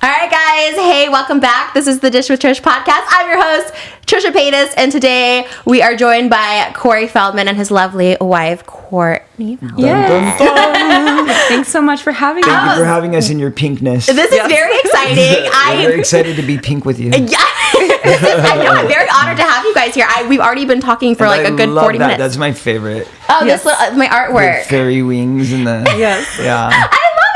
All right, guys. Hey, welcome back. This is the Dish with Trish podcast. I'm your host, Trisha Paytas, and today we are joined by Corey Feldman and his lovely wife, Courtney Feldman. Yes. Thanks so much for having us. Thank you for having us in your pinkness. This is very exciting. I'm very excited to be pink with you. Yeah. I know. I'm very honored to have you guys here. We've already been talking for like a good 40 minutes. That's my favorite. Oh, yes. My artwork. The fairy wings and the... Yes. Yeah. I love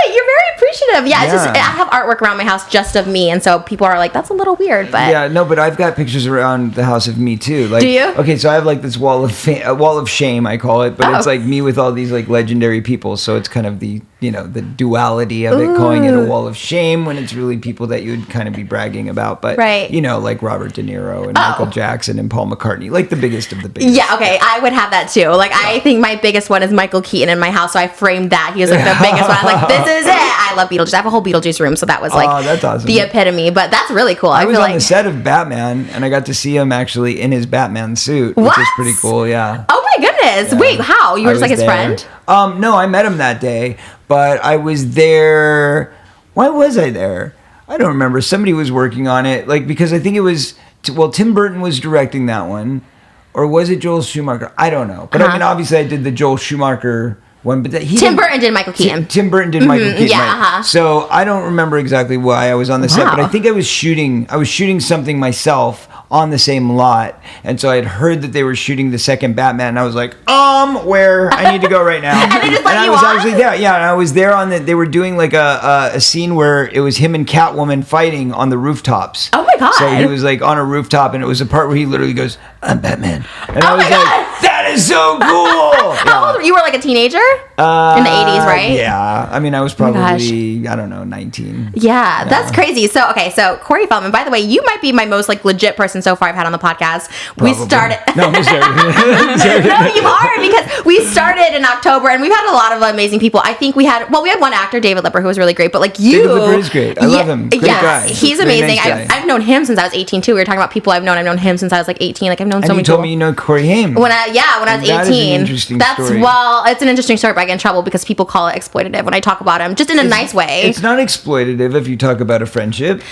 it. You're very appreciative. Yeah, it's just, I have artwork around my house just of me, and so people are like, that's a little weird, but... Yeah, no, but I've got pictures around the house of me, too. Like, do you? Okay, so I have like this wall of shame, I call it, but it's like me with all these like legendary people, so it's kind of the, the duality of it, calling it a wall of shame when it's really people that you would kind of be bragging about, but, like Robert De Niro and Michael Jackson and Paul McCartney, like the biggest of the biggest. Yeah, okay, I would have that too. Like, I think my biggest one is Michael Keaton in my house, so I framed that. He was like the biggest one. I was like, this is it. I love Beetlejuice. I have a whole Beetlejuice room, so that was like that's awesome. The epitome, but that's really cool. I was on the set of Batman, and I got to see him actually in his Batman suit, what? which is pretty cool, yeah. Oh my goodness. Yeah. Wait, how? You were just like his friend? No, I met him that day, but I was there. Why was I there? I don't remember. Somebody was working on it, like, because I think it was, Tim Burton was directing that one, or was it Joel Schumacher? I don't know. But I mean, obviously I did the Joel Schumacher one, but Tim Burton did Michael Keaton. Tim Burton did Michael Keaton. Yeah, right? So I don't remember exactly why I was on the set, but I think I was shooting something myself on the same lot, and so I had heard that they were shooting the second Batman, and I was like, where? I need to go right now. And they just let and you I was on? actually there. Yeah, and I was there on they were doing like a scene where it was him and Catwoman fighting on the rooftops. Oh my god! So he was like on a rooftop, and it was a part where he literally goes, "I'm Batman," and I was like, "That is so cool!" How old were you? Were like a teenager in the 80s, right? Yeah, I mean, I was probably I don't know, 19. Yeah, that's crazy. So Corey Feldman. By the way, you might be my most like legit person so far I've had on the podcast. Probably. We started. No, I'm sorry. No, you are, because we started in October and we've had a lot of amazing people. I think we had one actor, David Lipper, who was really great, but like you. David Lipper is great. I love him. Great guy. He's amazing. Nice I've known him since I was 18 too. We were talking about people I've known him since I was like 18. Like I've known so many people. And you told me you know Corey Haim. When I was 18. That is an interesting story. Well, it's an interesting story, but I get in trouble because people call it exploitative when I talk about him, just in a nice way. It's not exploitative if you talk about a friendship.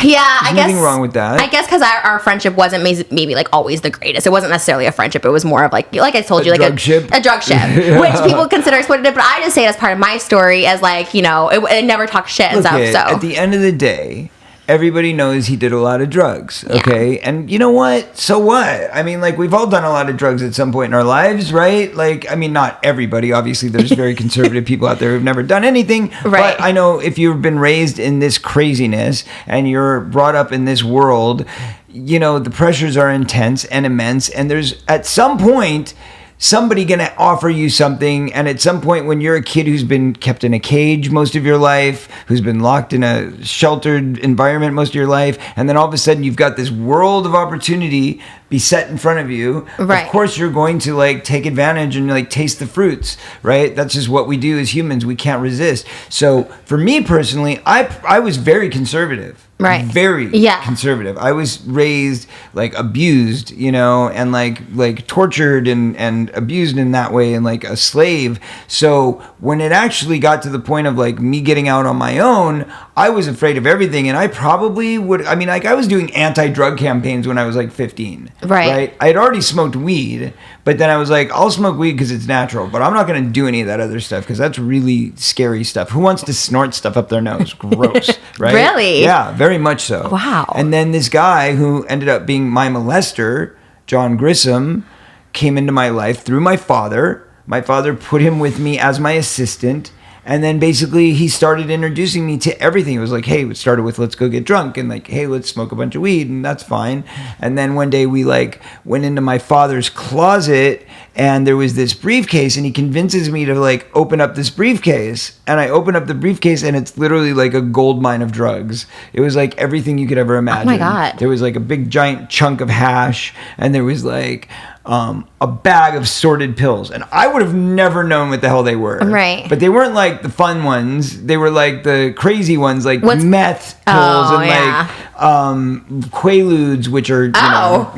Yeah, There's nothing wrong with that. I guess because our friendship wasn't maybe like always the greatest. It wasn't necessarily a friendship. It was more of like I told you, like drug ship. A drug ship, which people consider exploitative. But I just say it as part of my story, as like it never talks shit and stuff. So at the end of the day, everybody knows he did a lot of drugs, okay? Yeah. And you know what? So what? I mean, like, we've all done a lot of drugs at some point in our lives, right? Like, I mean, not everybody. Obviously, there's very conservative people out there who've never done anything. Right. But I know if you've been raised in this craziness and you're brought up in this world, the pressures are intense and immense. And there's, at some point, somebody gonna offer you something, and at some point when you're a kid who's been kept in a cage most of your life, who's been locked in a sheltered environment most of your life, and then all of a sudden you've got this world of opportunity be set in front of you, of course you're going to like take advantage and like taste the fruits, right? That's just what we do as humans. We can't resist. So for me personally, I was very conservative. Right. Very conservative. I was raised like abused, and like tortured and abused in that way, and like a slave. So when it actually got to the point of like me getting out on my own, I was afraid of everything, and I probably would. I mean, like I was doing anti-drug campaigns when I was like 15. Right. I had already smoked weed, but then I was like, I'll smoke weed because it's natural, but I'm not going to do any of that other stuff because that's really scary stuff. Who wants to snort stuff up their nose? Gross, right? Really? Yeah, very much so. Wow. And then this guy who ended up being my molester, John Grissom, came into my life through my father. My father put him with me as my assistant. And then basically he started introducing me to everything. It was like, hey, it started with let's go get drunk, and like, hey, let's smoke a bunch of weed, and that's fine. And then one day we like went into my father's closet, and there was this briefcase, and he convinces me to like open up this briefcase. And I open up the briefcase, and it's literally like a gold mine of drugs. It was like everything you could ever imagine. Oh my God. There was like a big giant chunk of hash, and there was like a bag of sorted pills, and I would have never known what the hell they were. Right. But they weren't like the fun ones. They were like the crazy ones, like meth pills and like Quaaludes, which are Quaaludes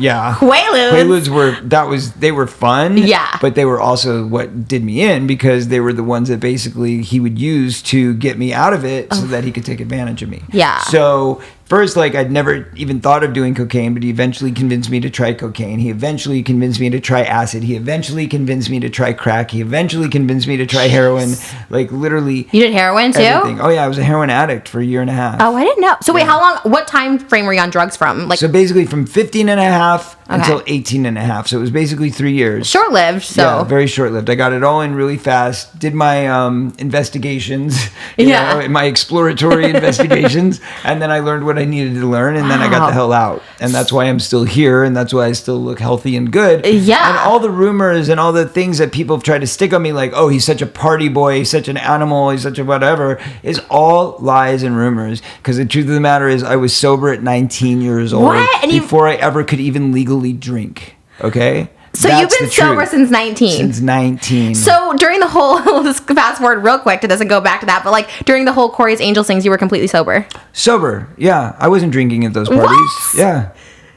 they were fun. Yeah. But they were also what did me in, because they were the ones that basically he would use to get me out of it so that he could take advantage of me. Yeah. So first, like, I'd never even thought of doing cocaine, but he eventually convinced me to try cocaine. He eventually convinced me to try acid. He eventually convinced me to try crack. He eventually convinced me to try heroin. Like, literally. You did heroin too? Everything. Oh, yeah. I was a heroin addict for a year and a half. Oh, I didn't know. So wait, how long, what time frame were you on drugs from? Like, so basically from 15 and a half until 18 and a half. So it was basically 3 years. Short-lived, so. Yeah, very short-lived. I got it all in really fast. Did my investigations, you know, my exploratory investigations, and then I learned what I needed to learn, and then I got the hell out. And that's why I'm still here, and that's why I still look healthy and good. Yeah. And all the rumors and all the things that people have tried to stick on me, like, oh, he's such a party boy, he's such an animal, he's such a whatever, is all lies and rumors. Because the truth of the matter is, I was sober at 19 years old. What? And before I ever could even legally drink. Okay? So That's you've been the sober truth. since 19. Since 19. So during the whole, let's fast forward real quick to this and go back to that, but like during the whole Corey's Angels things, you were completely sober. Sober, yeah. I wasn't drinking at those parties. What? Yeah.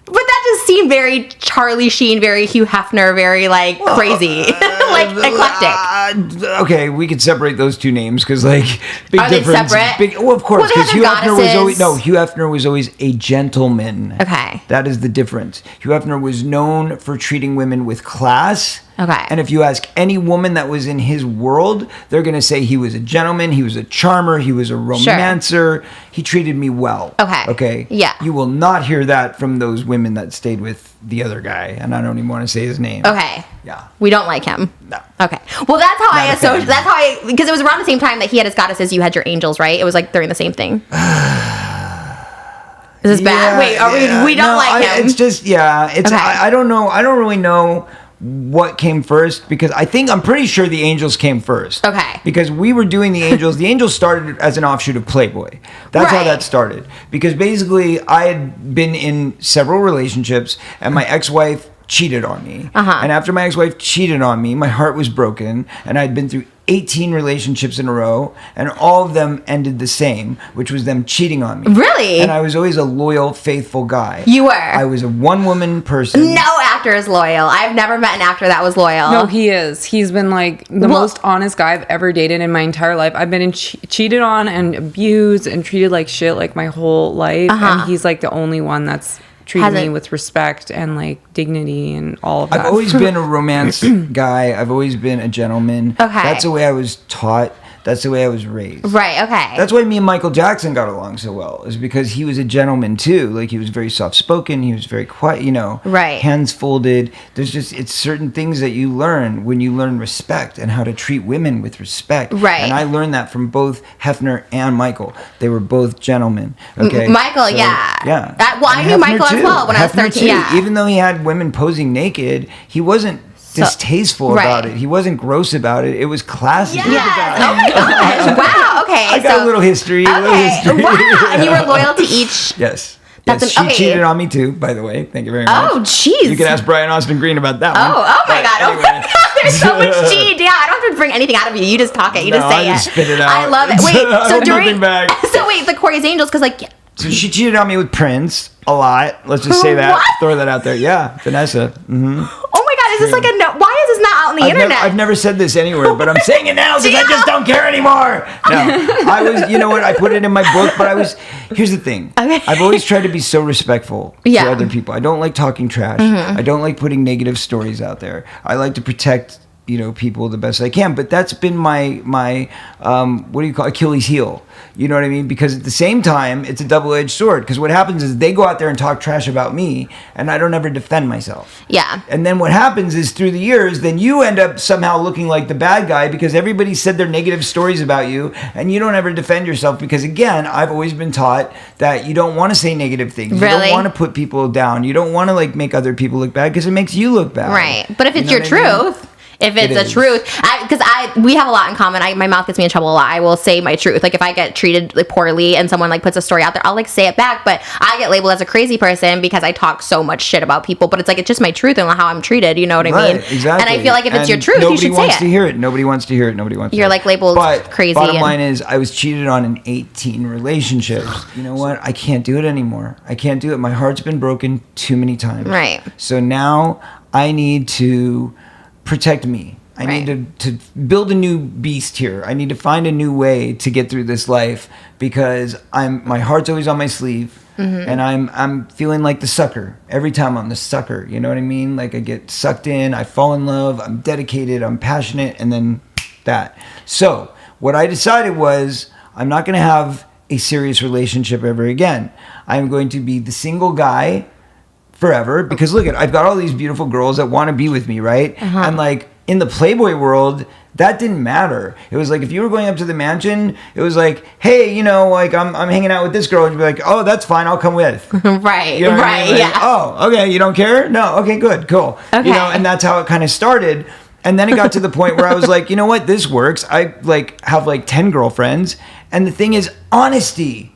But that just seemed very Charlie Sheen, very Hugh Hefner, very like crazy, like eclectic. Okay, we could separate those two names because like big Are difference. they separate? Well, of course, Well, because they Hugh have their Hefner was always goddesses. Hugh Hefner was always a gentleman. Okay. That is the difference. Hugh Hefner was known for treating women with class. Okay. And if you ask any woman that was in his world, they're going to say he was a gentleman, he was a charmer, he was a romancer. He treated me well. Okay. Okay. Yeah. You will not hear that from those women that stayed with the other guy, and I don't even want to say his name. Okay. Yeah. We don't like him. No. Okay. Well, that's how I Not a fan. That's how I, because it was around the same time that he had his goddesses, you had your angels, right? It was like during the same thing. Is this bad? Wait, we don't like him. It's just, it's, Okay. I don't know. I don't really know what came first, because I'm pretty sure the Angels came first. Okay. Because we were doing the Angels. The Angels started as an offshoot of Playboy. That's how Right. that started. Because basically, I had been in several relationships, and my ex-wife cheated on me. And after my ex-wife cheated on me, my heart was broken, and I'd been through 18 relationships in a row, and all of them ended the same, which was them cheating on me. Really? And I was always a loyal, faithful guy. You were? I was a one-woman person. No actor is loyal. I've never met an actor that was loyal. No, he is. He's been like the most honest guy I've ever dated in my entire life. I've been cheated on and abused and treated like shit like my whole life. And he's like the only one that's treated me with respect and like dignity and all of that. I've always been a romance guy. I've always been a gentleman. Okay. That's the way I was taught. That's the way I was raised. Right, okay. That's why me and Michael Jackson got along so well, is because he was a gentleman too. Like, he was very soft-spoken. He was very quiet, Right. hands folded. It's certain things that you learn when you learn respect and how to treat women with respect. Right. And I learned that from both Hefner and Michael. They were both gentlemen. Okay. Michael, So, yeah. Yeah. I knew Hefner Michael as too. well when I was Hefner 13. too. Yeah. Even though he had women posing naked, he wasn't distasteful right. about it. He wasn't gross about it. It was classy. Yes. Oh my gosh. Wow. Okay. I got a little history. Okay. Wow. And you were loyal to each. Yes. That's Yes, she okay. cheated on me too, by the way. Thank you very much. Oh, jeez. You can ask Brian Austin Green about that one. Oh my But God. Oh anyway. my God. There's so much cheating. Yeah, I don't have to bring anything out of you. You just talk it. You just No, say I it. just spit it out. I love it. I Wait, so hold during nothing back. So wait, the Corey's Angels, because like So she cheated on me with Prince a lot. Let's just say that. What? Throw that out there. Yeah, Vanessa. Mm-hmm. oh my God, is this like a no? Why is this not out on the internet? I've never said this anywhere, but I'm saying it now because I just don't care anymore. No, I was, you know what? I put it in my book, but here's the thing. Okay. I've always tried to be so respectful Yeah. to other people. I don't like talking trash. I don't like putting negative stories out there. I like to protect, people the best I can. But that's been my what do you call Achilles heel? You know what I mean? Because at the same time, it's a double-edged sword. Because what happens is they go out there and talk trash about me, and I don't ever defend myself. Yeah. And then what happens is through the years, then you end up somehow looking like the bad guy because everybody said their negative stories about you, and you don't ever defend yourself because, again, I've always been taught that you don't want to say negative things. You Really? don't want to put people down. You don't want to make other people look bad because it makes you look bad. Right. But if it's You know your what I mean? truth, if it's the truth. Because we have a lot in common. My mouth gets me in trouble a lot. I will say my truth. Like if I get treated like poorly and someone like puts a story out there, I'll like say it back. But I get labeled as a crazy person because I talk so much shit about people. But it's like it's just my truth and how I'm treated. You know what I mean? Exactly. And I feel like if it's your truth, you should say it. Nobody wants to hear it. Nobody wants to hear it. Nobody wants. You're like labeled crazy. Bottom line is, I was cheated on in 18 relationships. You know what? I can't do it anymore. I can't do it. My heart's been broken too many times. Right. So now I need to protect me. I need to build a new beast here. I need to find a new way to get through this life because my heart's always on my sleeve, and I'm feeling like the sucker every time. I'm the sucker. You know what I mean? Like I get sucked in, I fall in love, I'm dedicated, I'm passionate, and then that. So what I decided was I'm not going to have a serious relationship ever again. I'm going to be the single guy forever because look, I've got all these beautiful girls that want to be with me, right? And like in the Playboy world, that didn't matter. It was like if you were going up to the mansion, it was like, hey, you know, like I'm hanging out with this girl, and you'd be like, oh, that's fine, I'll come with. Right, you know right, I mean? Like, yeah. oh, okay, you don't care? No, okay, good, cool. Okay. You know, and that's how it kind of started. And then it got to the point where I was like, you know what, this works. I like have like 10 girlfriends, and the thing is, honesty.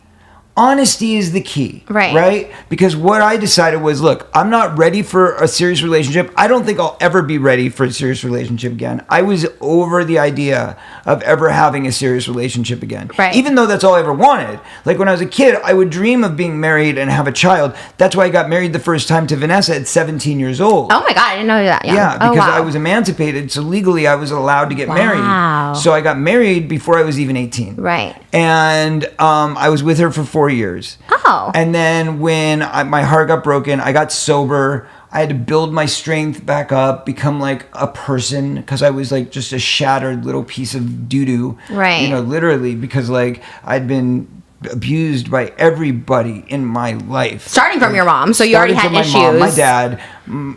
Honesty is the key, right? Because what I decided was, look, I'm not ready for a serious relationship. I don't think I'll ever be ready for a serious relationship again. I was over the idea of ever having a serious relationship again. Right. Even though that's all I ever wanted. Like when I was a kid, I would dream of being married and have a child. That's why I got married the first time to Vanessa at 17 years old. Oh my God, I didn't know that. Yeah, because I was emancipated, so legally I was allowed to get married. So I got married before I was even 18. Right. And I was with her for 4 years. Oh. And then when my heart got broken, I got sober. I had to build my strength back up, become like a person, because I was like just a shattered little piece of doo-doo. Right. You know, literally, because like I'd been abused by everybody in my life. Starting from your mom, so you already had issues. Mom, my dad,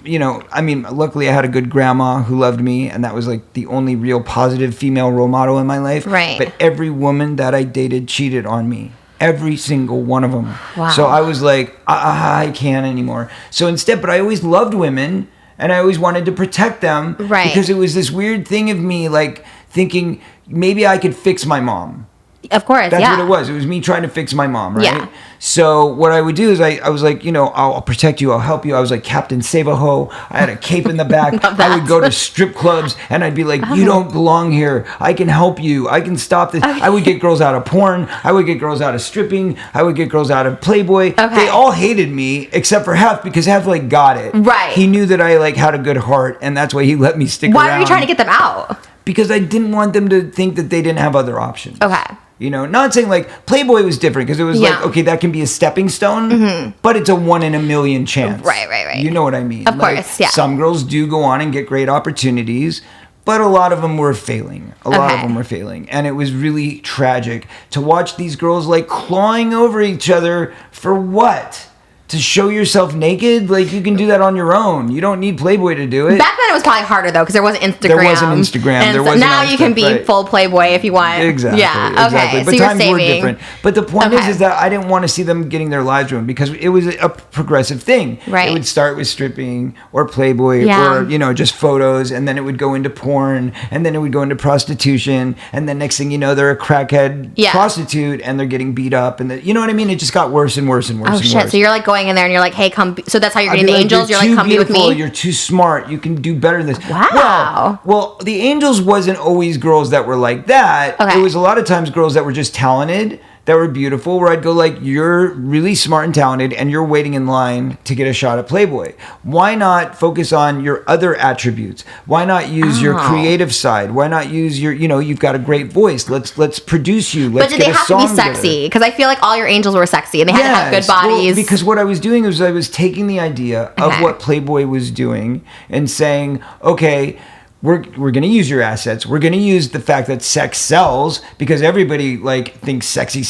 you know, I mean, luckily I had a good grandma who loved me, and that was like the only real positive female role model in my life. Right. But every woman that I dated cheated on me. Every single one of them. Wow. So I was like, I can't anymore. So instead, but I always loved women, and I always wanted to protect them. Right. Because it was this weird thing of me like thinking maybe I could fix my mom. Of course, That's what it was. It was me trying to fix my mom, right? Yeah. So what I would do is I was like, you know, I'll protect you, I'll help you. I was like Captain Save-A-Ho. I had a cape in the back. I would go to strip clubs, and I'd be like, you don't belong here. I can help you. I can stop this. Okay. I would get girls out of porn. I would get girls out of stripping. I would get girls out of Playboy. Okay. They all hated me except for Hef, because Hef like got it. Right. He knew that I like had a good heart, and that's why he let me stick around. Why were you trying to get them out? Because I didn't want them to think that they didn't have other options. Okay. You know, not saying like Playboy was different because it was like, okay, that can be a stepping stone, but it's a 1 in a million chance. Right. You know what I mean? Of like, course, yeah. Some girls do go on and get great opportunities, but a lot of them were failing. And it was really tragic to watch these girls like clawing over each other for what? To show yourself naked? Like, you can do that on your own. You don't need Playboy to do it. Back then it was probably harder though because there wasn't Instagram. There wasn't Instagram. And there so wasn't now you can be full Playboy if you want. Exactly. Yeah. Okay. But so you're times saving. were different. But the point is that I didn't want to see them getting their lives ruined because it was a progressive thing. Right. It would start with stripping or Playboy or, you know, just photos, and then it would go into porn, and then it would go into prostitution, and then next thing you know, they're a crackhead prostitute, and they're getting beat up, and you know what I mean? It just got worse and worse and worse. Oh and shit! worse. So you're like going in there and you're like, hey, come. So that's how you're getting the like, angels. You're like, come be with me. You're too smart. You can do better than this. Wow. Well, the angels wasn't always girls that were like that. Okay. It was a lot of times girls that were just talented, that were beautiful, where I'd go like, you're really smart and talented, and you're waiting in line to get a shot at Playboy. Why not focus on your other attributes? Why not use your creative side? Why not use your, you know, you've got a great voice. Let's produce you. Let's but did they have to be sexy? Because I feel like all your angels were sexy, and they had to have good bodies. Well, because what I was doing was I was taking the idea of what Playboy was doing and saying, okay, we're going to use your assets. We're going to use the fact that sex sells because everybody like thinks sexy,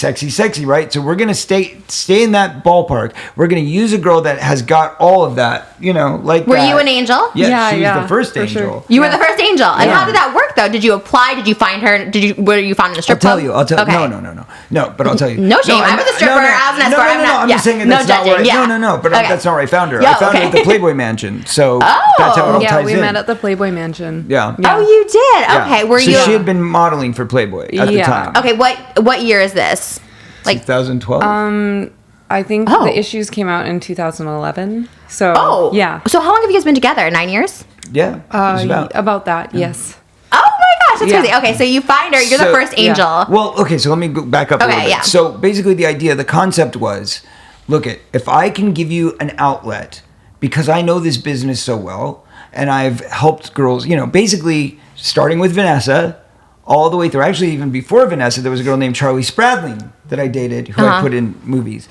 right? So we're going to stay in that ballpark. We're going to use a girl that has got all of that, you know, like Were you an angel? Yeah, she was the first angel. Sure. You were the first angel. And how did that work though? Did you apply? Did you find her? Were you found in a strip club? I'll tell you. Okay. No, but I'll tell you. No shame. I was a stripper. I was an escort. I'm just saying that's not where that's not where I found her. I found her at the Playboy Mansion. So that's how it all ties in. Yeah, we met at the Playboy Mansion. 2011. Yeah. Oh, you did? Yeah. Okay. Were so you? she had been modeling for Playboy at the time. Okay. What year is this? Like 2012. I think the issues came out in 2011. So yeah. So how long have you guys been together? 9 years? Yeah. About that. Yes. Oh my gosh, that's crazy. Okay, so you find her. You're the first angel. Well, okay, so let me go back up a little bit. Yeah. So basically the concept was, look if I can give you an outlet, because I know this business so well, and I've helped girls, basically starting with Vanessa, all the way through. Actually, even before Vanessa, there was a girl named Charlie Spradling that I dated, who I put in movies.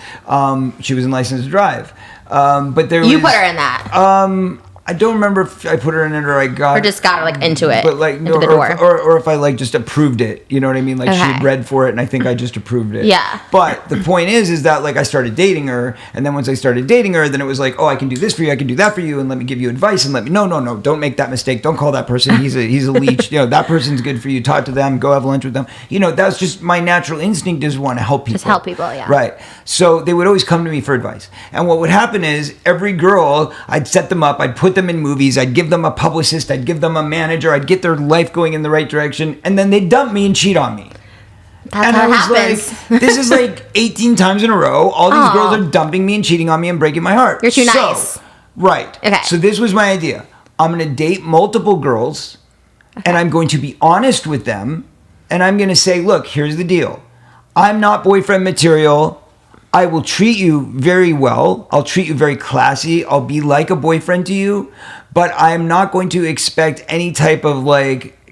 She was in License to Drive. But you put her in that. I don't remember if I put her in it or I got... Or just got her, into it, but into the door. Or if I, just approved it. You know what I mean? She had read for it, and I think I just approved it. Yeah. But the point is that, I started dating her, and then once I started dating her, then it was I can do this for you, I can do that for you, and let me give you advice, and no, don't make that mistake. Don't call that person. He's a leech. That person's good for you. Talk to them. Go have lunch with them. That's just my natural instinct is want to help people. Just help people, yeah. Right. So they would always come to me for advice. And what would happen is every girl, I'd set them up, I'd put them in movies, I'd give them a publicist, I'd give them a manager, I'd get their life going in the right direction, and then they'd dump me and cheat on me. That's how it happens. This is 18 times in a row. All these girls are dumping me and cheating on me and breaking my heart. You're too nice. Right. Okay. So this was my idea. I'm going to date multiple girls, and I'm going to be honest with them, and I'm going to say, look, here's the deal. I'm not boyfriend material. I will treat you very well. I'll treat you very classy. I'll be like a boyfriend to you, but I'm not going to expect any type of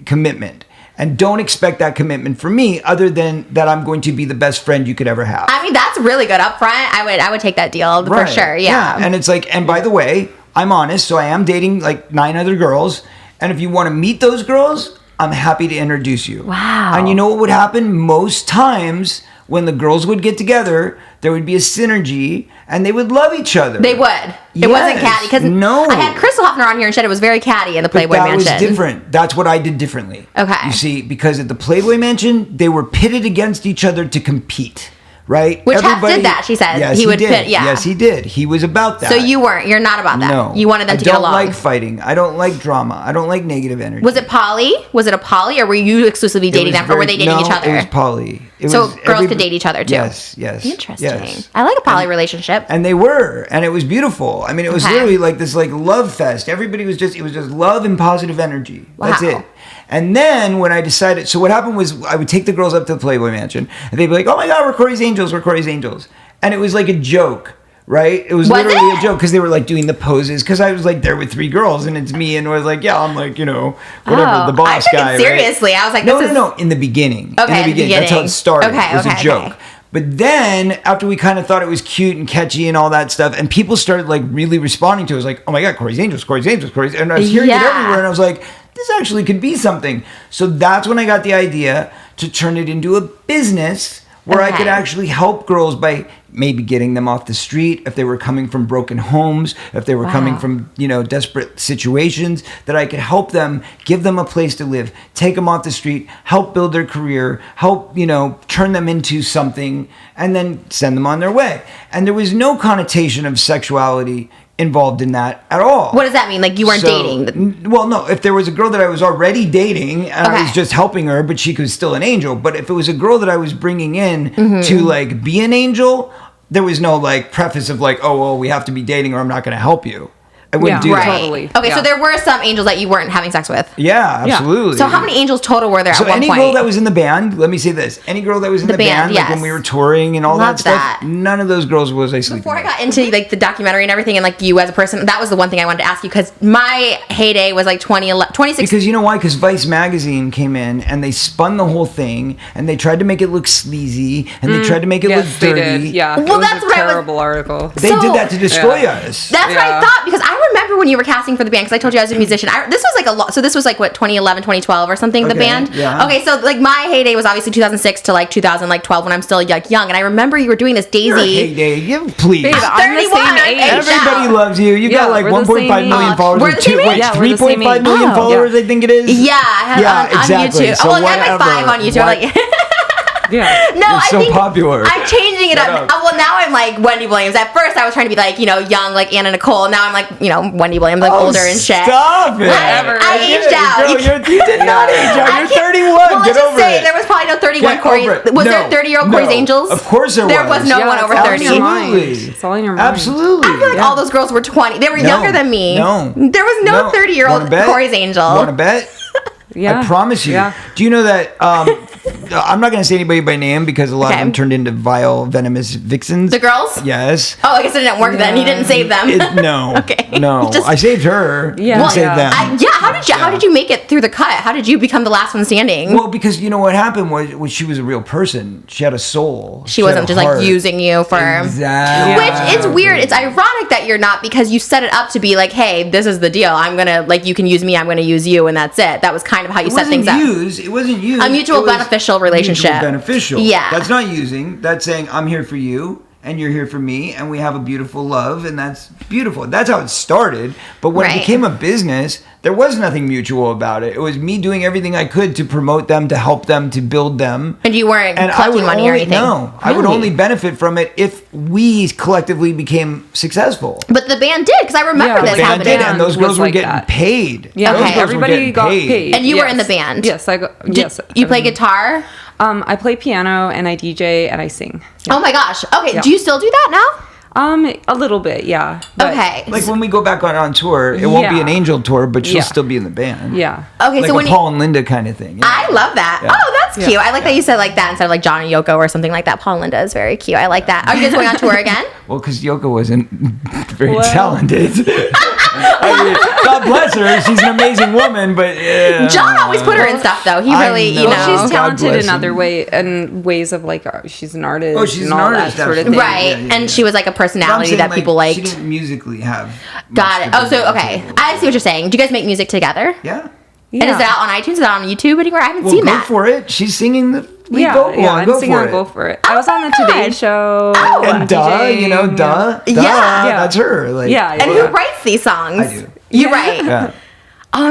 commitment. And don't expect that commitment from me other than that I'm going to be the best friend you could ever have. I mean, that's really good up front. I would take that deal for sure. Yeah. And it's and by the way, I'm honest, so I am dating 9 other girls. And if you want to meet those girls, I'm happy to introduce you. Wow. And you know what would happen? Most times when the girls would get together, there would be a synergy and they would love each other. They would. It wasn't catty. Because I had Crystal Hoffner on here and said it was very catty in the Playboy Mansion. That was different. That's what I did differently. Okay. You see, because at the Playboy Mansion, they were pitted against each other to compete. Right? Which Hef did that, she said. Yes, he would did. Pit, yeah. Yes, he did. He was about that. So you're not about that. No. You wanted them to get along. I don't like fighting. I don't like drama. I don't like negative energy. Was it poly? Was it a poly, or were you exclusively dating them, or were they dating each other? It was poly. Girls could date each other too. Yes. Interesting. Yes. I like a poly relationship. And they were, and it was beautiful. I mean, it was literally this love fest. Everybody was it was just love and positive energy. Wow. That's it. And then when I decided, so what happened was I would take the girls up to the Playboy Mansion, and they'd be like, "Oh my God, we're Corey's Angels, we're Corey's Angels," and it was like a joke. Right? It was literally a joke because they were doing the poses because I was there with 3 girls and it's me and I was I'm whatever, the boss guy. Seriously, right? I was no. In the beginning. Okay, in the beginning. That's how it started. Okay, it was a joke. Okay. But then after we kind of thought it was cute and catchy and all that stuff, and people started really responding to it, it was like, "Oh my God, Corey's Angels, Corey's Angels, Corey's," and I was hearing it everywhere, and I was like, this actually could be something. So that's when I got the idea to turn it into a business where I could actually help girls by maybe getting them off the street if they were coming from broken homes, if they were coming from, desperate situations, that I could help them, give them a place to live, take them off the street, help build their career, help, turn them into something, and then send them on their way. And there was no connotation of sexuality involved in that at all. What does that mean? You weren't dating? Well, no. If there was a girl that I was already dating and I was just helping her, but she was still an angel. But if it was a girl that I was bringing in to be an angel, there was no preface of oh, well, we have to be dating or I'm not going to help you. I wouldn't do that. Totally. Okay, so there were some angels that you weren't having sex with. Yeah, absolutely. So how many angels total were there at one point? So any girl that was in the band, let me say this, any girl that was in the band when we were touring and all that stuff, none of those girls was I sleeping Before I got into the documentary and everything and you as a person, that was the one thing I wanted to ask you because my heyday was 2016. Because you know why? Because Vice magazine came in and they spun the whole thing and they tried to make it look sleazy and they tried to make it look dirty. They did. Yeah. Well, that's a terrible article. They did that to destroy us. That's what I thought because I remember when you were casting for the band because I told you I was a musician. This was a lot. So this was 2011, 2012 or something. The band. Yeah. Okay, so my heyday was obviously 2006 to 2012 when I'm still young, and I remember you were doing this Daisy. Your heyday, please. Babe, I'm the same age. Everybody loves you. You got 1.5 million followers. We're the same age. 3.5 million followers. I think it is. Yeah, I have on YouTube. So I have 5 on YouTube. Yeah. No, You're I so think popular. I'm changing it up. Well, now I'm like Wendy Williams. At first, I was trying to be like, young, like Anna Nicole. Now I'm like, Wendy Williams, like older and shit. Stop it. I aged out. Girl, you did not age out. You're 31. Well, Get let's just over say it. there was probably no 31 Get Corey. over it. Was No, there 30-year-old no. Corey's Angels? Of course there was. There was no one over 30. Absolutely. It's all in your mind. Absolutely. I feel like all those girls were 20. They were younger than me. No. There was no 30-year-old Corey's Angel. Want to bet? Yeah. I promise you. Yeah. Do you know that? I'm not going to say anybody by name because a lot of them turned into vile, venomous vixens. The girls? Yes. Oh, I guess it didn't work then. He didn't save them. No. Okay. No. I saved her. Yeah. Didn't save them. How did you make it through the cut? How did you become the last one standing? Well, because you know what happened was she was a real person. She had a soul. She wasn't just heart. like using you for. Exactly. Which is weird. It's ironic that you're not, because you set it up to be like, hey, this is the deal. I'm gonna, like, you can use me. I'm gonna use you, and that's it. That was kind of how you set things up. It wasn't used. A mutual beneficial relationship. Mutual beneficial. Yeah. That's not using. That's saying I'm here for you and you're here for me and we have a beautiful love, and that's beautiful. That's how it started. But when it became a business, there was nothing mutual about it. It was me doing everything I could to promote them, to help them, to build them. And you weren't collecting money or anything? No. I would only benefit from it if we collectively became successful. But the band did, because I remember this the band happening. did, and those girls were like getting that. paid. Yeah, Those girls were everybody getting got paid. And you were in the band? Yes, yes. You play guitar? I play piano and I DJ and I sing. Yeah. Oh my gosh. Okay, Yeah. do you still do that now? A little bit, yeah. Okay. Like when we go back on tour, it won't be an Angel tour, but she'll still be in the band. Yeah. Okay, Like so when Paul and Linda kind of thing. Yeah. I love that. Yeah. Oh, that's cute. I like that you said like that instead of like John and Yoko or something like that. Paul and Linda is very cute. I like that. Are you guys going on tour again? Well, because Yoko wasn't very talented. I mean, God bless her. She's an amazing woman, but John always put her in stuff though. He really, know. you know. Well, she's God talented bless in him. other ways of like she's an artist. Oh, she's and an all artist, that sort of absolutely. thing. Right. And she was like a personality that people She liked. didn't musically have. Got it. Oh, so okay. I see what you're saying. Do you guys make music together? Yeah. And is it out on iTunes? Is it out on YouTube anywhere? I haven't seen Go that. for it. She's singing the lead vocal. Yeah, on. I'm Go singing for on it. Go For It. I was on the my Today God. Show. Oh. And duh, Yeah. that's her. Like, Yeah. And who writes these songs? I do. You write. Yeah.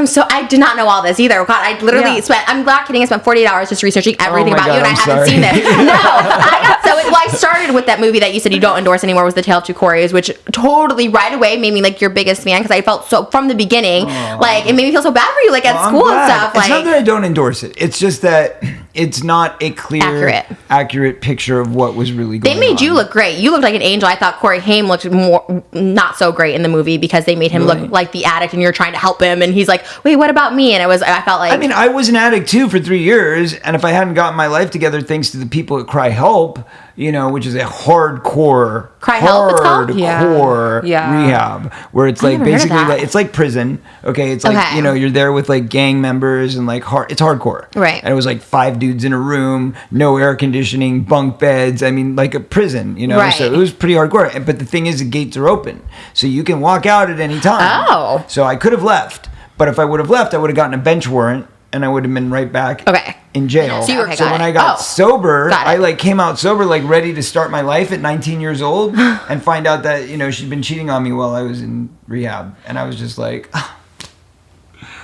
So I did not know all this either. God, I literally spent, I'm not kidding, I spent 48 hours just researching everything Oh my about you, and God, I I'm haven't sorry. seen this. No, I started with that movie that you said you don't endorse anymore, was The Tale of Two Corys, which totally right away made me like your biggest fan, because I felt so, from the beginning, like, it made me feel so bad for you, like at school and stuff. It's Like, not that I don't endorse it. It's just that it's not a clear, accurate picture of what was really going on. they made you look great. You looked like an angel. I thought Corey Haim looked more not so great in the movie because they made him look like the addict, and you're trying to help him, and he's like, wait, what about me? And I felt like, I mean, I was an addict too for 3 years, and if I hadn't gotten my life together thanks to the people at Cry Help, you know, which is a hardcore Cry Help, it's called? rehab, where it's like never heard of basically that. like, it's like prison. Okay, it's like, you know, you're there with like gang members and like it's hardcore. Right. And it was like 5 dudes in a room, no air conditioning, bunk beds. I mean, like a prison, you know. Right. So it was pretty hardcore. But the thing is, the gates are open, so you can walk out at any time. Oh. So I could have left, but if I would have left, I would have gotten a bench warrant, and I would have been right back in jail. So, So when I got sober, Got it. I like came out sober, like ready to start my life at 19 years old, and find out that, you know, she'd been cheating on me while I was in rehab, and I was just like,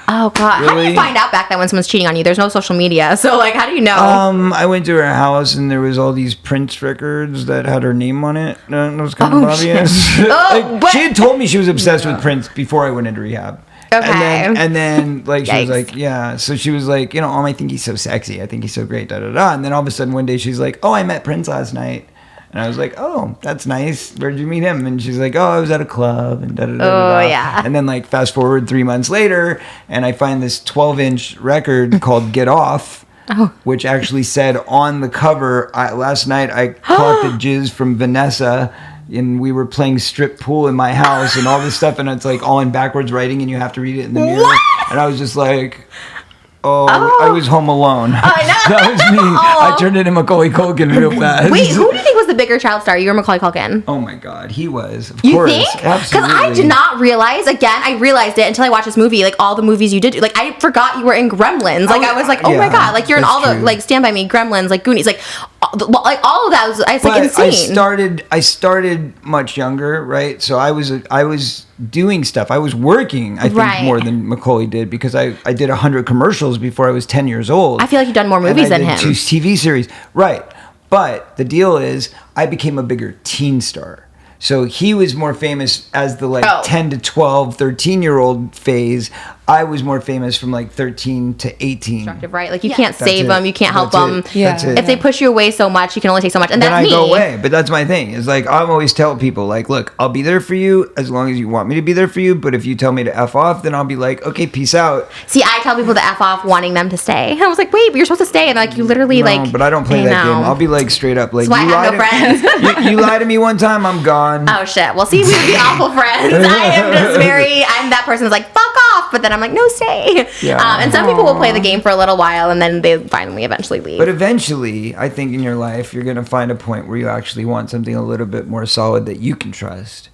oh God, how do Really? you find out back then when someone's cheating on you? There's no social media, so like, how do you know? I went to her house and there was all these Prince records that had her name on it. It was kind of obvious. Like, she had told me she was obsessed with Prince before I went into rehab. Okay. And then like she was Yikes. like, yeah. So she was like, you know, I think he's so sexy. I think he's so great. Da da da. And then all of a sudden one day she's like, oh, I met Prince last night. And I was like, oh, that's nice. Where'd you meet him? And she's like, oh, I was at a club and da da da. Oh, yeah. And then like fast forward 3 months later, and I find this 12-inch record called Get Off. Oh. Which actually said on the cover, last night I collected jizz from Vanessa, and we were playing strip pool in my house and all this stuff, and it's like all in backwards writing, and you have to read it in the mirror. What? And I was just like, I was home alone. I know. That was me. I turned into Macaulay Culkin real fast. Wait, who do you think was the bigger child star? You or Macaulay Culkin? Oh my God, he was. Of You course, think? Because absolutely. I did not realize. Again, I realized it until I watched this movie. Like all the movies you did, like I forgot you were in Gremlins. Like I was like, oh my Yeah, God, like you're in that's all the true. like Stand by Me, Gremlins, like Goonies, like all of that was. It's like But insane. I started much younger, right? So I was doing stuff. I was working, I think, more than Macaulay did, because I did 100 commercials before I was 10 years old. I feel like you've done more movies than him. 2 TV series. Right. But the deal is, I became a bigger teen star. So he was more famous as the 10 to 12, 13-year-old phase. I was more famous from 13 to 18. Right? Like you can't save them, you can't help them. That's it. If they push you away so much, you can only take so much. And then that's me. I go away. But that's my thing. It's I'm always tell people look, I'll be there for you as long as you want me to be there for you. But if you tell me to F off, then I'll be okay, peace out. See, I tell people to F off wanting them to stay. And I was like, wait, but you're supposed to stay. And they're you literally No, but I don't play that game. I'll be straight up that's why I have no friends. You lie to me one time, I'm gone. Oh shit. Well, see, we would be awful friends. I'm that person who's fuck off. But then I'm no, stay. Yeah. And some people will play the game for a little while and then they finally eventually leave. But eventually, I think in your life, you're going to find a point where you actually want something a little bit more solid that you can trust.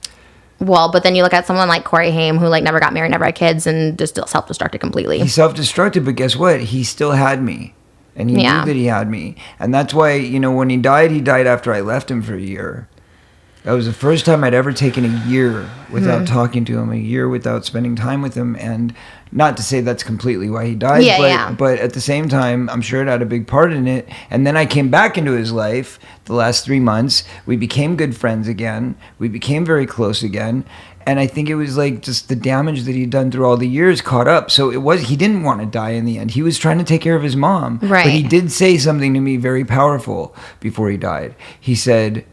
Well, but then you look at someone like Corey Haim, who never got married, never had kids, and just still self-destructed completely. He self-destructed, but guess what? He still had me. And he knew that he had me. And that's why, when he died after I left him for a year. That was the first time I'd ever taken a year without talking to him, a year without spending time with him. And not to say that's completely why he died, but at the same time, I'm sure it had a big part in it. And then I came back into his life the last 3 months. We became good friends again. We became very close again. And I think it was just the damage that he'd done through all the years caught up. So he didn't want to die in the end. He was trying to take care of his mom. Right. But he did say something to me very powerful before he died. He said,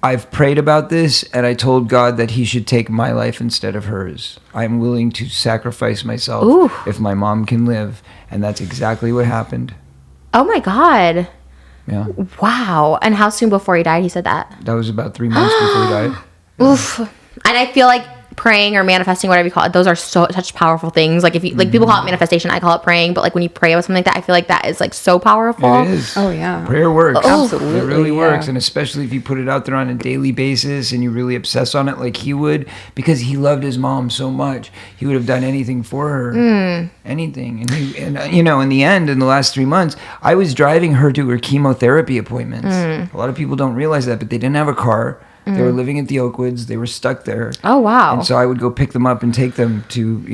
I've prayed about this, and I told God that he should take my life instead of hers. I'm willing to sacrifice myself if my mom can live. And that's exactly what happened. Oh, my God. Yeah. Wow. And how soon before he died he said that? That was about 3 months before he died. Oof. And I feel praying or manifesting, whatever you call it, those are such powerful things. If you people call it manifestation, I call it praying. But when you pray about something like that, I feel that is so powerful. It is. Oh yeah, prayer works. Absolutely, it really works, and especially if you put it out there on a daily basis and you really obsess on it like he would, because he loved his mom so much, he would have done anything for her, anything. And in the end, in the last 3 months, I was driving her to her chemotherapy appointments. A lot of people don't realize that, but they didn't have a car. They were living at the Oakwoods. They were stuck there. Oh, wow. And so I would go pick them up and take them to,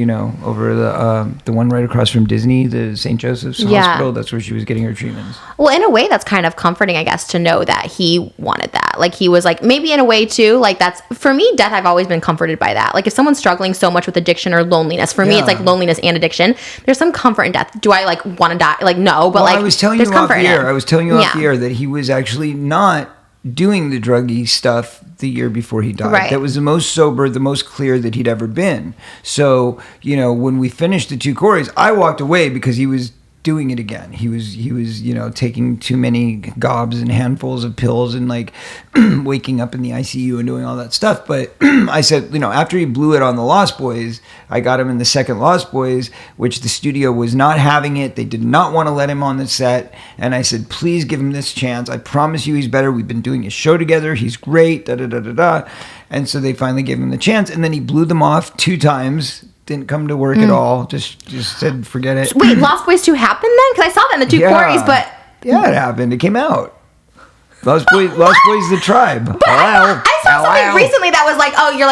over the one right across from Disney, the St. Joseph's Hospital. That's where she was getting her treatments. Well, in a way, that's kind of comforting, I guess, to know that he wanted that. He was maybe in a way, too, that's, for me, death, I've always been comforted by that. If someone's struggling so much with addiction or loneliness, for me, it's loneliness and addiction. There's some comfort in death. Do I, want to die? No, but, I was telling you off the air. I was telling you off the air that he was actually not doing the druggy stuff the year before he died. Right. That was the most sober, the most clear that he'd ever been. So, when we finished the 2 Coreys, I walked away because he was doing it again. He was taking too many gobs and handfuls of pills and waking up in the ICU and doing all that stuff. But I said, after he blew it on the Lost Boys, I got him in the second Lost Boys, which the studio was not having it. They did not want to let him on the set. And I said, please give him this chance. I promise you he's better. We've been doing a show together. He's great. Da da da da da. And so they finally gave him the chance. And then he blew them off 2 times. Didn't come to work at all. Just said, forget it. Wait, Lost Boys 2 happened then? Because I saw that in the 2 Coreys, but... Yeah, it happened. It came out. Lost Boys, the Tribe. But I saw something recently that was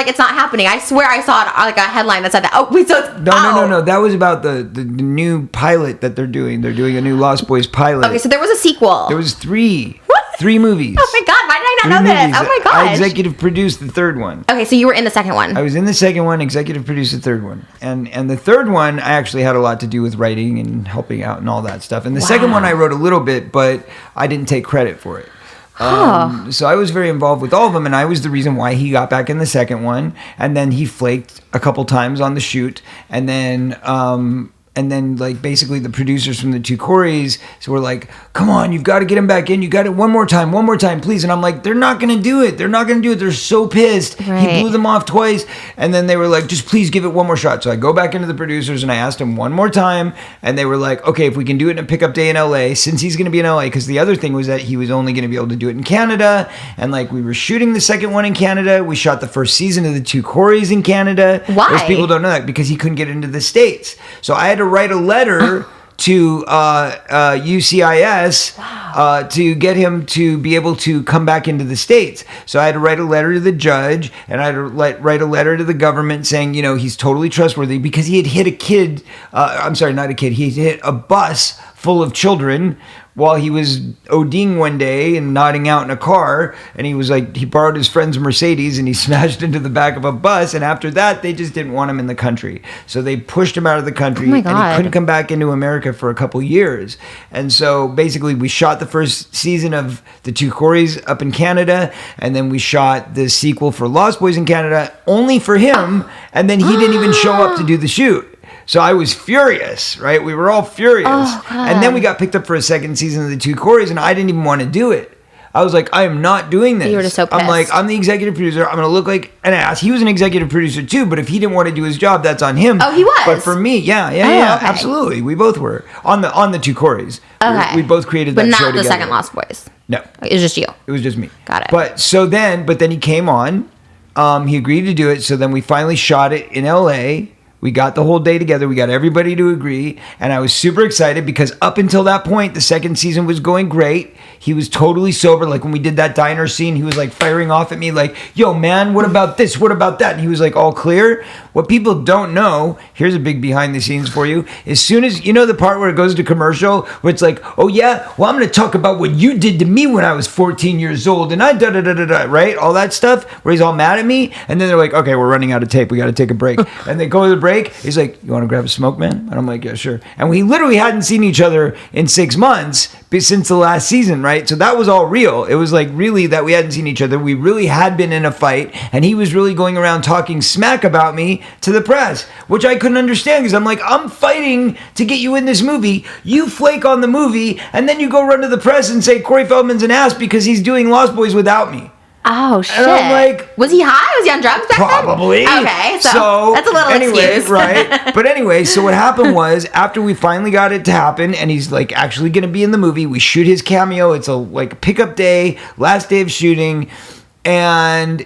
it's not happening. I swear I saw a headline that said that. Oh, wait, so it's... No. That was about the new pilot that they're doing. They're doing a new Lost Boys pilot. Okay, so there was a sequel. There was 3. What? 3 movies. Oh my God, why did I not know this? Oh my gosh. I executive produced the 3rd one. Okay, so you were in the second one. I was in the second one, executive produced the 3rd one. And the 3rd one, I actually had a lot to do with writing and helping out and all that stuff. And the second one, I wrote a little bit, but I didn't take credit for it. So I was very involved with all of them, and I was the reason why he got back in the second one. And then he flaked a couple times on the shoot, and then basically the producers from the 2 Coreys were like, come on, you've got to get him back in. You got it one more time, please. And I'm like, they're not going to do it. They're so pissed. Right. He blew them off twice. And then they were like, just please give it one more shot. So I go back into the producers and I asked him one more time. And they were like, okay, if we can do it in a pickup day in LA, since he's going to be in LA, because the other thing was that he was only going to be able to do it in Canada. And we were shooting the second one in Canada. We shot the first season of the 2 Coreys in Canada. Why? Most people don't know that because he couldn't get into the States. So I had to write a letter to UCIS to get him to be able to come back into the States. So I had to write a letter to the judge, and I had to write a letter to the government saying, he's totally trustworthy because he had hit a kid. I'm sorry, not a kid. He hit a bus full of children while he was ODing one day and nodding out in a car, and he borrowed his friend's Mercedes and he smashed into the back of a bus, and after that they just didn't want him in the country, so they pushed him out of the country, and he couldn't come back into America for a couple years. And so basically we shot the first season of The Two Coreys up in Canada, and then we shot the sequel for Lost Boys in Canada only for him, and then he didn't even show up to do the shoot. So I was furious, right? We were all furious. And then we got picked up for a second season of The Two Coreys, and I didn't even want to do it. I was like, I am not doing this. You were just so pissed. I'm like, I'm the executive producer. I'm going to look like an ass. He was an executive producer too, but if he didn't want to do his job, that's on him. Oh, he was? But for me, yeah, okay. absolutely. We both were. On the Two Coreys. Okay. We both created that show together. But not the second Lost Boys. No. It was just you. It was just me. Got it. But then he came on. He agreed to do it. So then we finally shot it in LA. We got the whole day together. We got everybody to agree. And I was super excited because up until that point, the second season was going great. He was totally sober. Like when we did that diner scene, he was like firing off at me like, yo, man, what about this? What about that? And he was like all clear. What people don't know, here's a big behind the scenes for you. As soon as, the part where it goes to commercial, where it's like, oh yeah, well, I'm going to talk about what you did to me when I was 14 years old. And I da-da-da-da-da, right? All that stuff where he's all mad at me. And then they're like, okay, we're running out of tape. We got to take a break. And they go to the break. He's like, you want to grab a smoke, man? And I'm like, yeah, sure. And we literally hadn't seen each other in 6 months since the last season, right? So that was all real. It was like really that we hadn't seen each other. We really had been in a fight, and he was really going around talking smack about me to the press, which I couldn't understand because I'm like, I'm fighting to get you in this movie. You flake on the movie, and then you go run to the press and say Corey Feldman's an ass because he's doing Lost Boys without me. Oh, shit. And I'm like... Was he high? Was he on drugs back probably. then? Okay, so that's a little excuse. Right? But anyway, so what happened was, after we finally got it to happen, and he's like actually going to be in the movie, we shoot his cameo. It's a pickup day, last day of shooting, and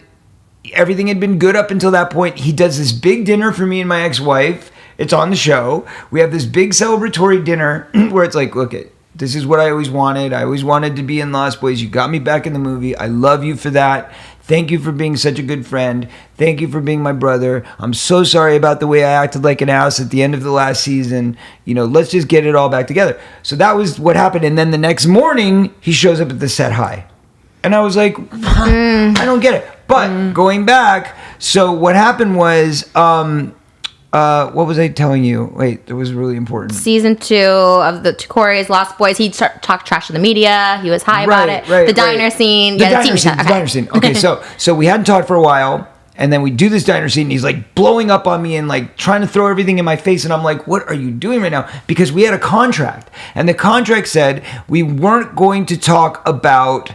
everything had been good up until that point. He does this big dinner for me and my ex-wife. It's on the show. We have this big celebratory dinner where it's like, look it. This is what I always wanted. I always wanted to be in Lost Boys. You got me back in the movie. I love you for that. Thank you for being such a good friend. Thank you for being my brother. I'm so sorry about the way I acted like an ass at the end of the last season. Let's just get it all back together. So that was what happened. And then the next morning, he shows up at the set high. And I was like, I don't get it. But going back, so what happened was... what was I telling you? Wait, it was really important. Season 2 of The Two Coreys, Lost Boys. He talked trash to the media. He was high about it. The diner scene. The diner scene. Okay, so we hadn't talked for a while, and then we do this diner scene, and he's like blowing up on me and like trying to throw everything in my face, and I'm like, what are you doing right now? Because we had a contract, and the contract said we weren't going to talk about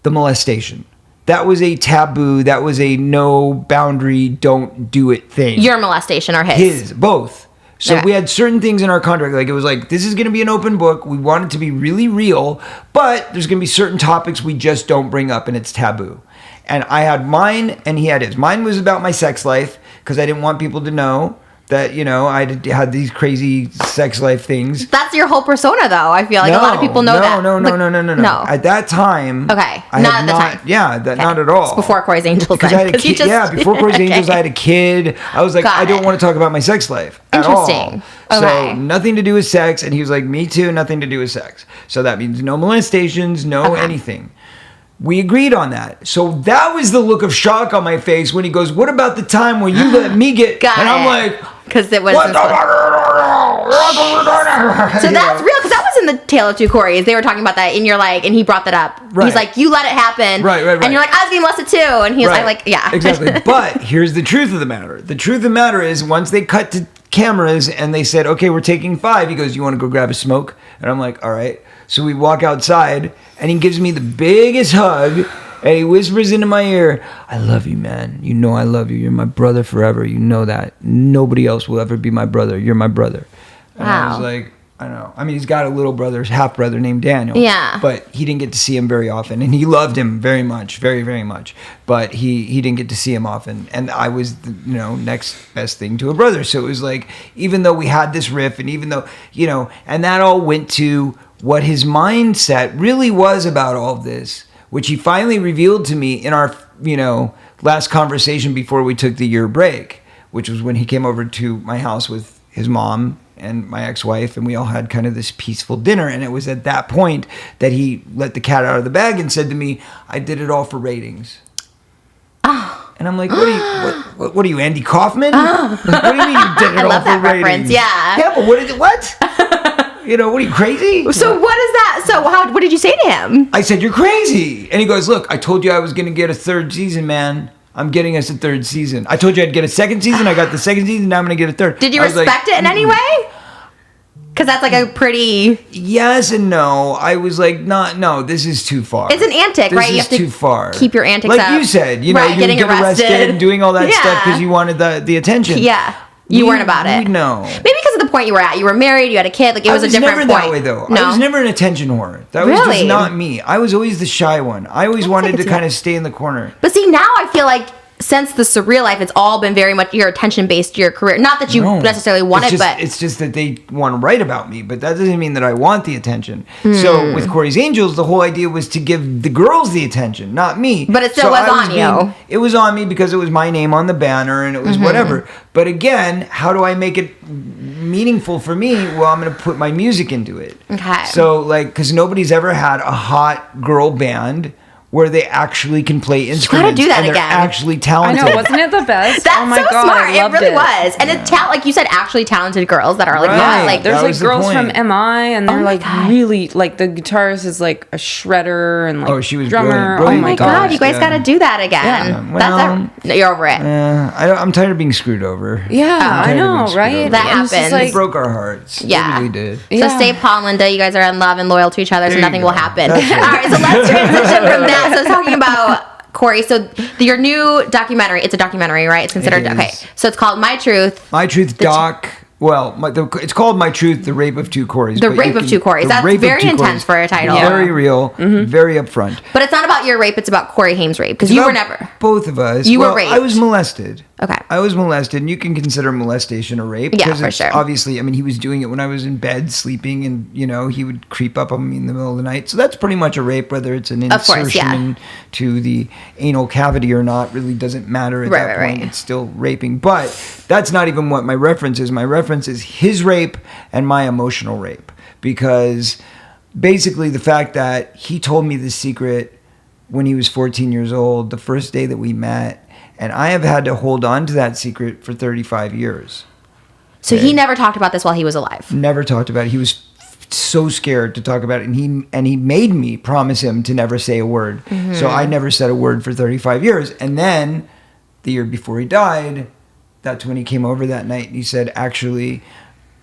the molestation. That was a taboo. That was a no boundary, don't do it thing. Your molestation or his? His, both. So we had certain things in our contract. Like it was like, this is going to be an open book. We want it to be really real, but there's going to be certain topics we just don't bring up and it's taboo. And I had mine and he had his. Mine was about my sex life because I didn't want people to know that, I had these crazy sex life things. That's your whole persona, though. I feel like a lot of people know that. No. At that time. Okay. Not at the time. Yeah, not at all. It's before Corey's Angels. Because I had a kid. Before Corey's Angels, I had a kid. I was like, I don't want to talk about my sex life at all. Interesting. So nothing to do with sex. And he was like, me too, nothing to do with sex. So that means no molestations, no anything. We agreed on that. So that was the look of shock on my face when he goes, what about the time when you let me get... And I'm like... Because it was... So that's real, because that was in the Tale of Two Coreys. They were talking about that, and you're like... And he brought that up. Right. He's like, you let it happen. Right. And you're like, I was being molested too. And he's like, yeah. Exactly. But here's the truth of the matter. The truth of the matter is, once they cut to cameras and they said, okay, we're taking 5. He goes, you want to go grab a smoke? And I'm like, all right. So we walk outside, and he gives me the biggest hug, and he whispers into my ear, I love you, man. You know I love you. You're my brother forever. You know that. Nobody else will ever be my brother. You're my brother. And I was like, I don't know. I mean, he's got a little brother, half brother named Daniel. Yeah. But he didn't get to see him very often, and he loved him very much, very, very much. But he didn't get to see him often, and I was the, next best thing to a brother. So it was like, even though we had this riff, and even though and that all went to what his mindset really was about all of this, which he finally revealed to me in our last conversation before we took the year break, which was when he came over to my house with his mom and my ex-wife, and we all had kind of this peaceful dinner. And it was at that point that he let the cat out of the bag and said to me, "I did it all for ratings." And I'm like, what are you, Andy Kaufman? What do you mean you did it all for ratings? Reference, yeah. Yeah, but what? What are you, crazy? So what is that? So what did you say to him? I said, "You're crazy." And he goes, "Look, I told you I was going to get a third season, man. I'm getting us a third season. I told you I'd get a second season. I got the second season. Now I'm going to get a third." Did you respect it in any way? Because that's like a pretty... Yes and no. I was like, no, this is too far. It's an antic, right? This is too far. Keep your antics like up. Like you said, you getting get arrested and doing all that stuff because you wanted the attention. Yeah. You weren't about it. No. Maybe because of the point you were at. You were married, you had a kid. Like, it was a different point. I was never that way, though. No? I was never an attention whore. That was just not me. I was always the shy one. I always wanted to kind of stay in the corner. But see, now I feel like since the surreal life, it's all been very much your attention based, your career. Not that you necessarily want it, but it's just that they want to write about me. But that doesn't mean that I want the attention. So with Corey's Angels, the whole idea was to give the girls the attention, not me. But it still was on you. It was on me because it was my name on the banner and it was whatever. But again, how do I make it meaningful for me? Well, I'm going to put my music into it. Okay. So because nobody's ever had a hot girl band where they actually can play instruments. You gotta do that and they're again. actually talented. I know, wasn't it the best? That's oh my so God, smart. I It loved really was. And it's like you said, actually talented girls that are like, there's like the girls point. from MI and they're like really like the guitarist is like a shredder and like she was drummer. brilliant. Oh my God, you guys gotta do that again. Yeah, well, you're over it. I'm tired of being screwed over. Yeah, I know, right? That happens. It broke our hearts. Yeah. It really did. So stay Paul and Linda, you guys are in love and loyal to each other, so There you nothing go. will happen. That's right. All right, so let's transition from that. So I was talking about Corey, so your new documentary, it's a documentary, right? It's considered, It is. okay. So it's called My Truth. My Truth Doc. It's called My Truth, The Rape of Two Corys. The Rape of Two Corys. That's very intense for a title. Very real, very upfront. But it's not about your rape, it's about Corey Haim's rape, because you were never. Both of us. You were raped. I was molested. Okay. I was molested, and you can consider molestation a rape. Yeah, because for it's sure. Obviously, I mean, he was doing it when I was in bed sleeping, and, he would creep up on me in the middle of the night. So that's pretty much a rape, whether it's an insertion into the anal cavity or not, really doesn't matter at that point. It's still raping. But that's not even what my reference is. My reference is his rape and my emotional rape. Because basically the fact that he told me this secret when he was 14 years old, the first day that we met, and I have had to hold on to that secret for 35 years. So he never talked about this while he was alive. Never talked about it. He was so scared to talk about it, and he made me promise him to never say a word. So I never said a word for 35 years. And then the year before he died, that's when he came over that night and he said, "Actually,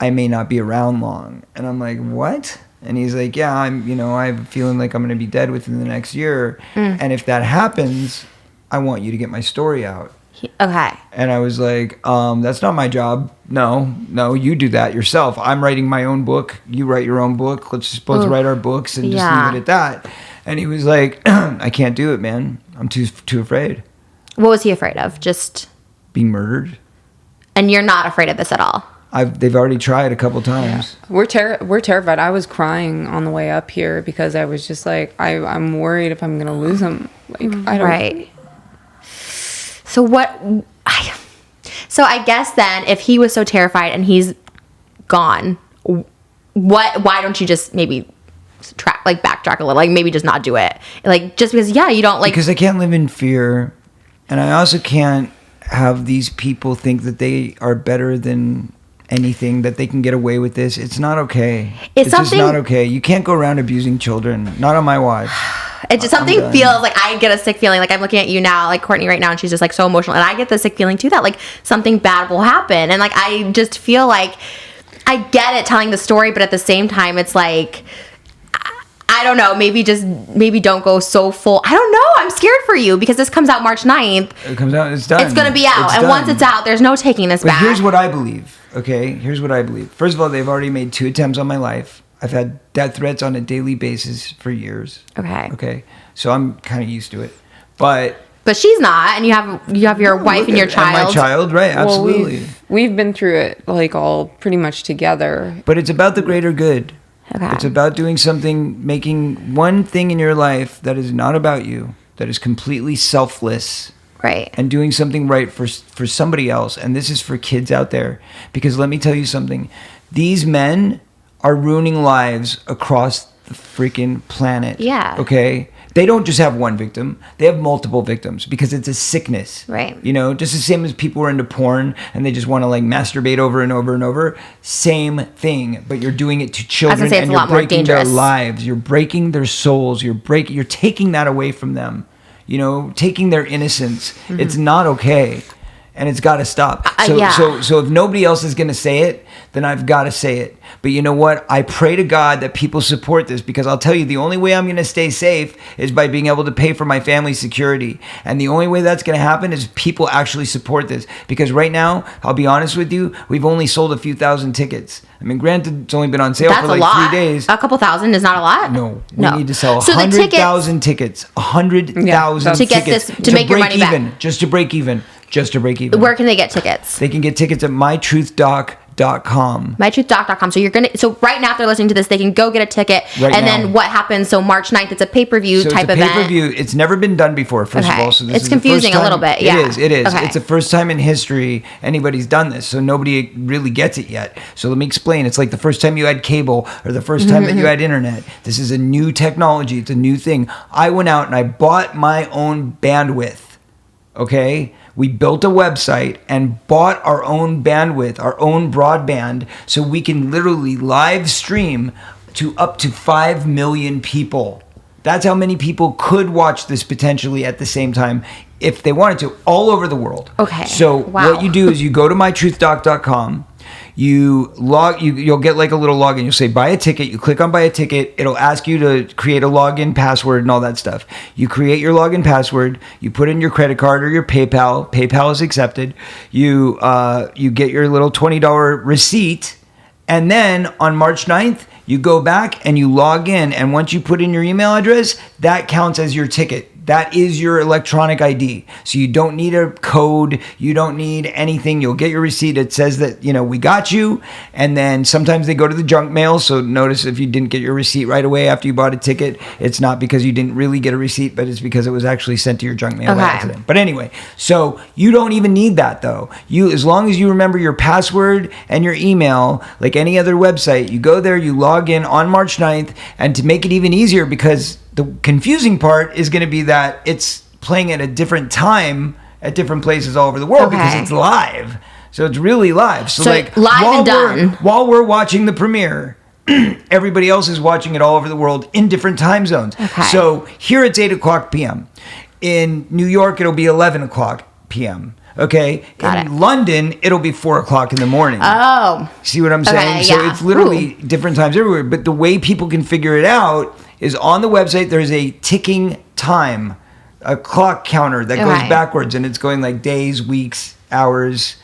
I may not be around long." And I'm like, "What?" And he's like, "Yeah, I have a feeling like I'm going to be dead within the next year. And if that happens, I want you to get my story out." Okay. And I was like, "That's not my job. No, you do that yourself. I'm writing my own book. You write your own book. Let's just both write our books and just leave it at that." And he was like, "I can't do it, man. I'm too afraid." What was he afraid of? Just being murdered. And you're not afraid of this at all? They've already tried a couple times. Yeah. We're terrified. I was crying on the way up here because I was just like, I'm worried if I'm gonna lose him. Like I don't. Right. So I guess then if he was so terrified and he's gone, why don't you just maybe backtrack a little, like maybe just not do it, like just because you don't like, because I can't live in fear, and I also can't have these people think that they are better than anything, that they can get away with this. It's not okay. It's just not okay. You can't go around abusing children. Not on my watch. It just something feels like I get a sick feeling. Like I'm looking at you now, like Courtney right now, and she's just like so emotional, and I get the sick feeling too that like something bad will happen, and like I just feel like I get it telling the story, but at the same time, it's like I don't know. Maybe don't go so full. I don't know. I'm scared for you because this comes out March 9th. It comes out. It's done. It's going to be out. It's and done. once it's out, there's no taking this back. Here's what I believe. Okay. Here's what I believe. First of all, they've already made 2 attempts on my life. I've had death threats on a daily basis for years. Okay. Okay. So I'm kind of used to it. But she's not, and you have your wife and your child. And my child, right? Absolutely. Well, we've been through it like all pretty much together. But it's about the greater good. Okay. It's about doing something, making one thing in your life that is not about you, that is completely selfless. Right. And doing something right for somebody else. And this is for kids out there. Because let me tell you something. These men are ruining lives across the freaking planet. Yeah. Okay? They don't just have one victim. They have multiple victims because it's a sickness. Right. You know, just the same as people are into porn and they just want to like masturbate over and over and over. Same thing, but you're doing it to children and you're breaking their lives. You're breaking their souls. You're taking that away from them. You know, taking their innocence. Mm-hmm. It's not okay. And it's got to stop. So if nobody else is going to say it, then I've got to say it. But you know what? I pray to God that people support this because I'll tell you, the only way I'm going to stay safe is by being able to pay for my family's security. And the only way that's going to happen is people actually support this. Because right now, I'll be honest with you, we've only sold a few thousand tickets. I mean, granted, it's only been on sale for like 3 days. A couple thousand is not a lot. No, we need to sell 100,000 tickets. 100,000 to get tickets this to make your money back. Just to break even. Where can they get tickets? They can get tickets at mytruthdoc.com. mytruthdoc.com. So right now, if they're listening to this, they can go get a ticket. Then what happens? So March 9th, it's a pay-per-view type event. Pay-per-view. It's never been done before, first of all. So this it's is confusing a little bit. Yeah. It is. Okay. It's the first time in history anybody's done this. So nobody really gets it yet. So let me explain. It's like the first time you had cable or the first time that you had internet. This is a new technology. It's a new thing. I went out and I bought my own bandwidth. Okay? We built a website and bought our own bandwidth, our own broadband, so we can literally live stream to up to 5 million people. That's how many people could watch this potentially at the same time if they wanted to, all over the world. Okay. So what you do is you go to mytruthdoc.com. You'll get like a little login. You'll say buy a ticket. You click on buy a ticket. It'll ask you to create a login password and all that stuff. You create your login password. You put in your credit card or your PayPal. PayPal is accepted. You get your little $20 receipt. And then on March 9th, you go back and you log in. And once you put in your email address, that counts as your ticket. That is your electronic ID. So you don't need a code. You don't need anything. You'll get your receipt. It says that, we got you. And then sometimes they go to the junk mail. So notice if you didn't get your receipt right away after you bought a ticket, it's not because you didn't really get a receipt, but it's because it was actually sent to your junk mail by accident. But anyway, so you don't even need that though. As long as you remember your password and your email, like any other website, you go there, you log in on March 9th. And to make it even easier, because the confusing part is going to be that it's playing at a different time at different places all over the world because it's live. So it's really live. So like live and done. While we're watching the premiere, everybody else is watching it all over the world in different time zones. Okay. So here it's 8 o'clock p.m. In New York, it'll be 11 o'clock p.m. Okay. In London, it'll be 4 o'clock in the morning. Oh. See what I'm saying? So it's literally different times everywhere. But the way people can figure it out is on the website, there's a ticking time, a clock counter that goes backwards, and it's going like days, weeks, hours,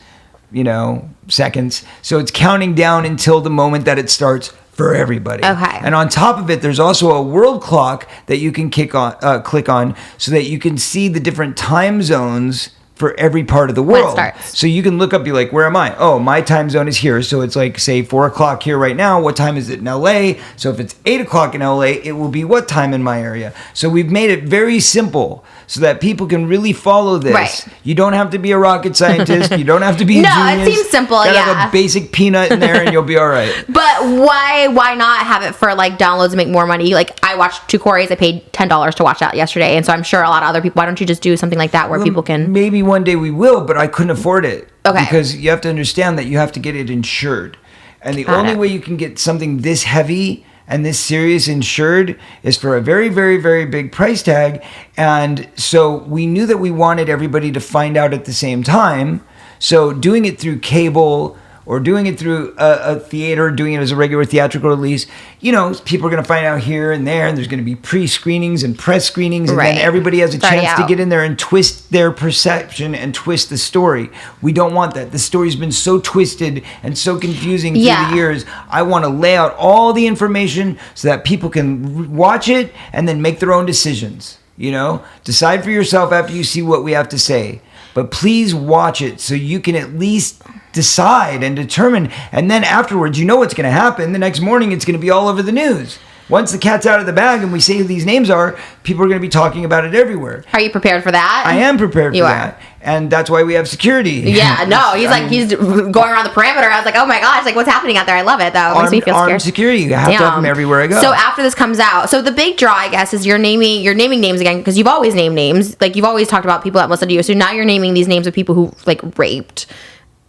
seconds. So it's counting down until the moment that it starts for everybody. Okay. And on top of it, there's also a world clock that you can click on so that you can see the different time zones for every part of the world. So you can look up, be like, where am I? Oh, my time zone is here. So it's like, say, 4 o'clock here right now. What time is it in LA? So if it's 8 o'clock in LA, it will be what time in my area? So we've made it very simple so that people can really follow this. Right. You don't have to be a rocket scientist. You don't have to be a genius. No, it seems simple, you gotta have a basic peanut in there and you'll be all right. But why not have it for like downloads and make more money? Like I watched 2 Corys. I paid $10 to watch that yesterday. And so I'm sure a lot of other people, why don't you just do something like that where people can... Maybe one day we will, but I couldn't afford it. Okay. Because you have to understand that you have to get it insured. And the only way you can get something this heavy and this serious insured is for a very, very, very big price tag. And so we knew that we wanted everybody to find out at the same time. So doing it through cable or doing it through a theater, doing it as a regular theatrical release, you know, people are going to find out here and there, and there's going to be pre-screenings and press screenings, and then everybody has a chance to get in there and twist their perception and twist the story. We don't want that. The story's been so twisted and so confusing through the years. I want to lay out all the information so that people can watch it and then make their own decisions. You know, decide for yourself after you see what we have to say. But please watch it so you can at least decide and determine. And then afterwards, you know what's going to happen. The next morning, it's going to be all over the news. Once the cat's out of the bag and we say who these names are, people are going to be talking about it everywhere. Are you prepared for that? I am prepared for that. And that's why we have security. Yeah, no, he's going around the perimeter. I was like, oh my gosh, like what's happening out there? I love it though. It makes me feel scared. Armed security. You have to have them everywhere I go. So after this comes out, so the big draw, I guess, is you're naming names again, because you've always named names. Like you've always talked about people that listened to you. So now you're naming these names of people who like raped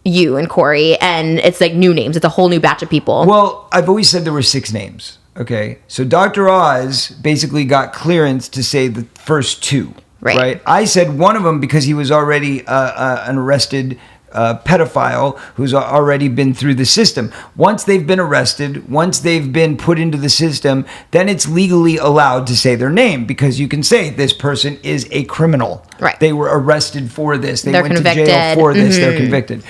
you and Corey, and it's like new names. It's a whole new batch of people. Well, I've always said there were 6 names. Okay, so Dr. Oz basically got clearance to say the first 2. Right. I said one of them because he was already an arrested pedophile who's already been through the system. Once they've been arrested, once they've been put into the system, then it's legally allowed to say their name, because you can say this person is a criminal. Right. They were arrested for this. They They're went convicted. to jail for this. They're convicted.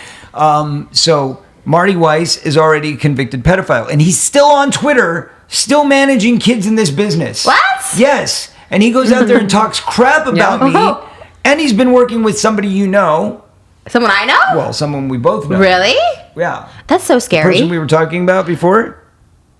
So Marty Weiss is already a convicted pedophile, and he's still on Twitter, still managing kids in this business. What? Yes. And he goes out there and talks crap about me. And he's been working with somebody you know. Someone I know? Well, someone we both know. Really? Yeah. That's so scary. The person we were talking about before?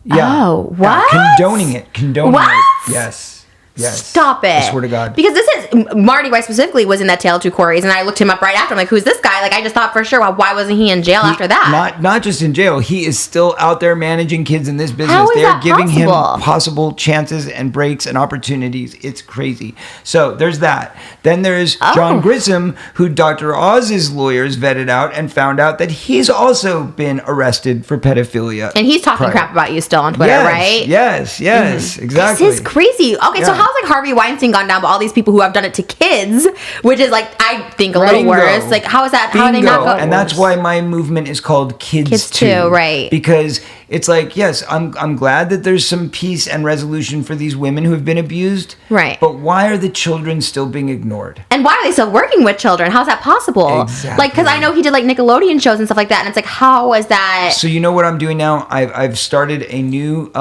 Yeah. Oh, what? Yeah. Condoning it. What? Yes. Yes. Stop it. I swear to God. Because this is, Marty Weiss specifically was in that Tale of Two Corys, and I looked him up right after. I'm like, who's this guy? Like, I just thought for sure, well, why wasn't he in jail after that? Not just in jail. He is still out there managing kids in this business. How is They're that giving him possible? possible chances and breaks and opportunities. It's crazy. So there's that. Then there's John Grissom, who Dr. Oz's lawyers vetted out and found out that he's also been arrested for pedophilia. And he's talking crap about you still on Twitter, right? Yes, exactly. This is crazy. Okay, so how's like Harvey Weinstein gone down, but all these people who have done it to kids, which is like, I think a little worse. Like, how is that? How are they not going? And that's why my movement is called Kids Too, right? Because it's like, yes, I'm glad that there's some peace and resolution for these women who have been abused, right? But why are the children still being ignored? And why are they still working with children? How's that possible? Exactly. Like, because I know he did like Nickelodeon shows and stuff like that, and it's like, how is that? So you know what I'm doing now? I've started a new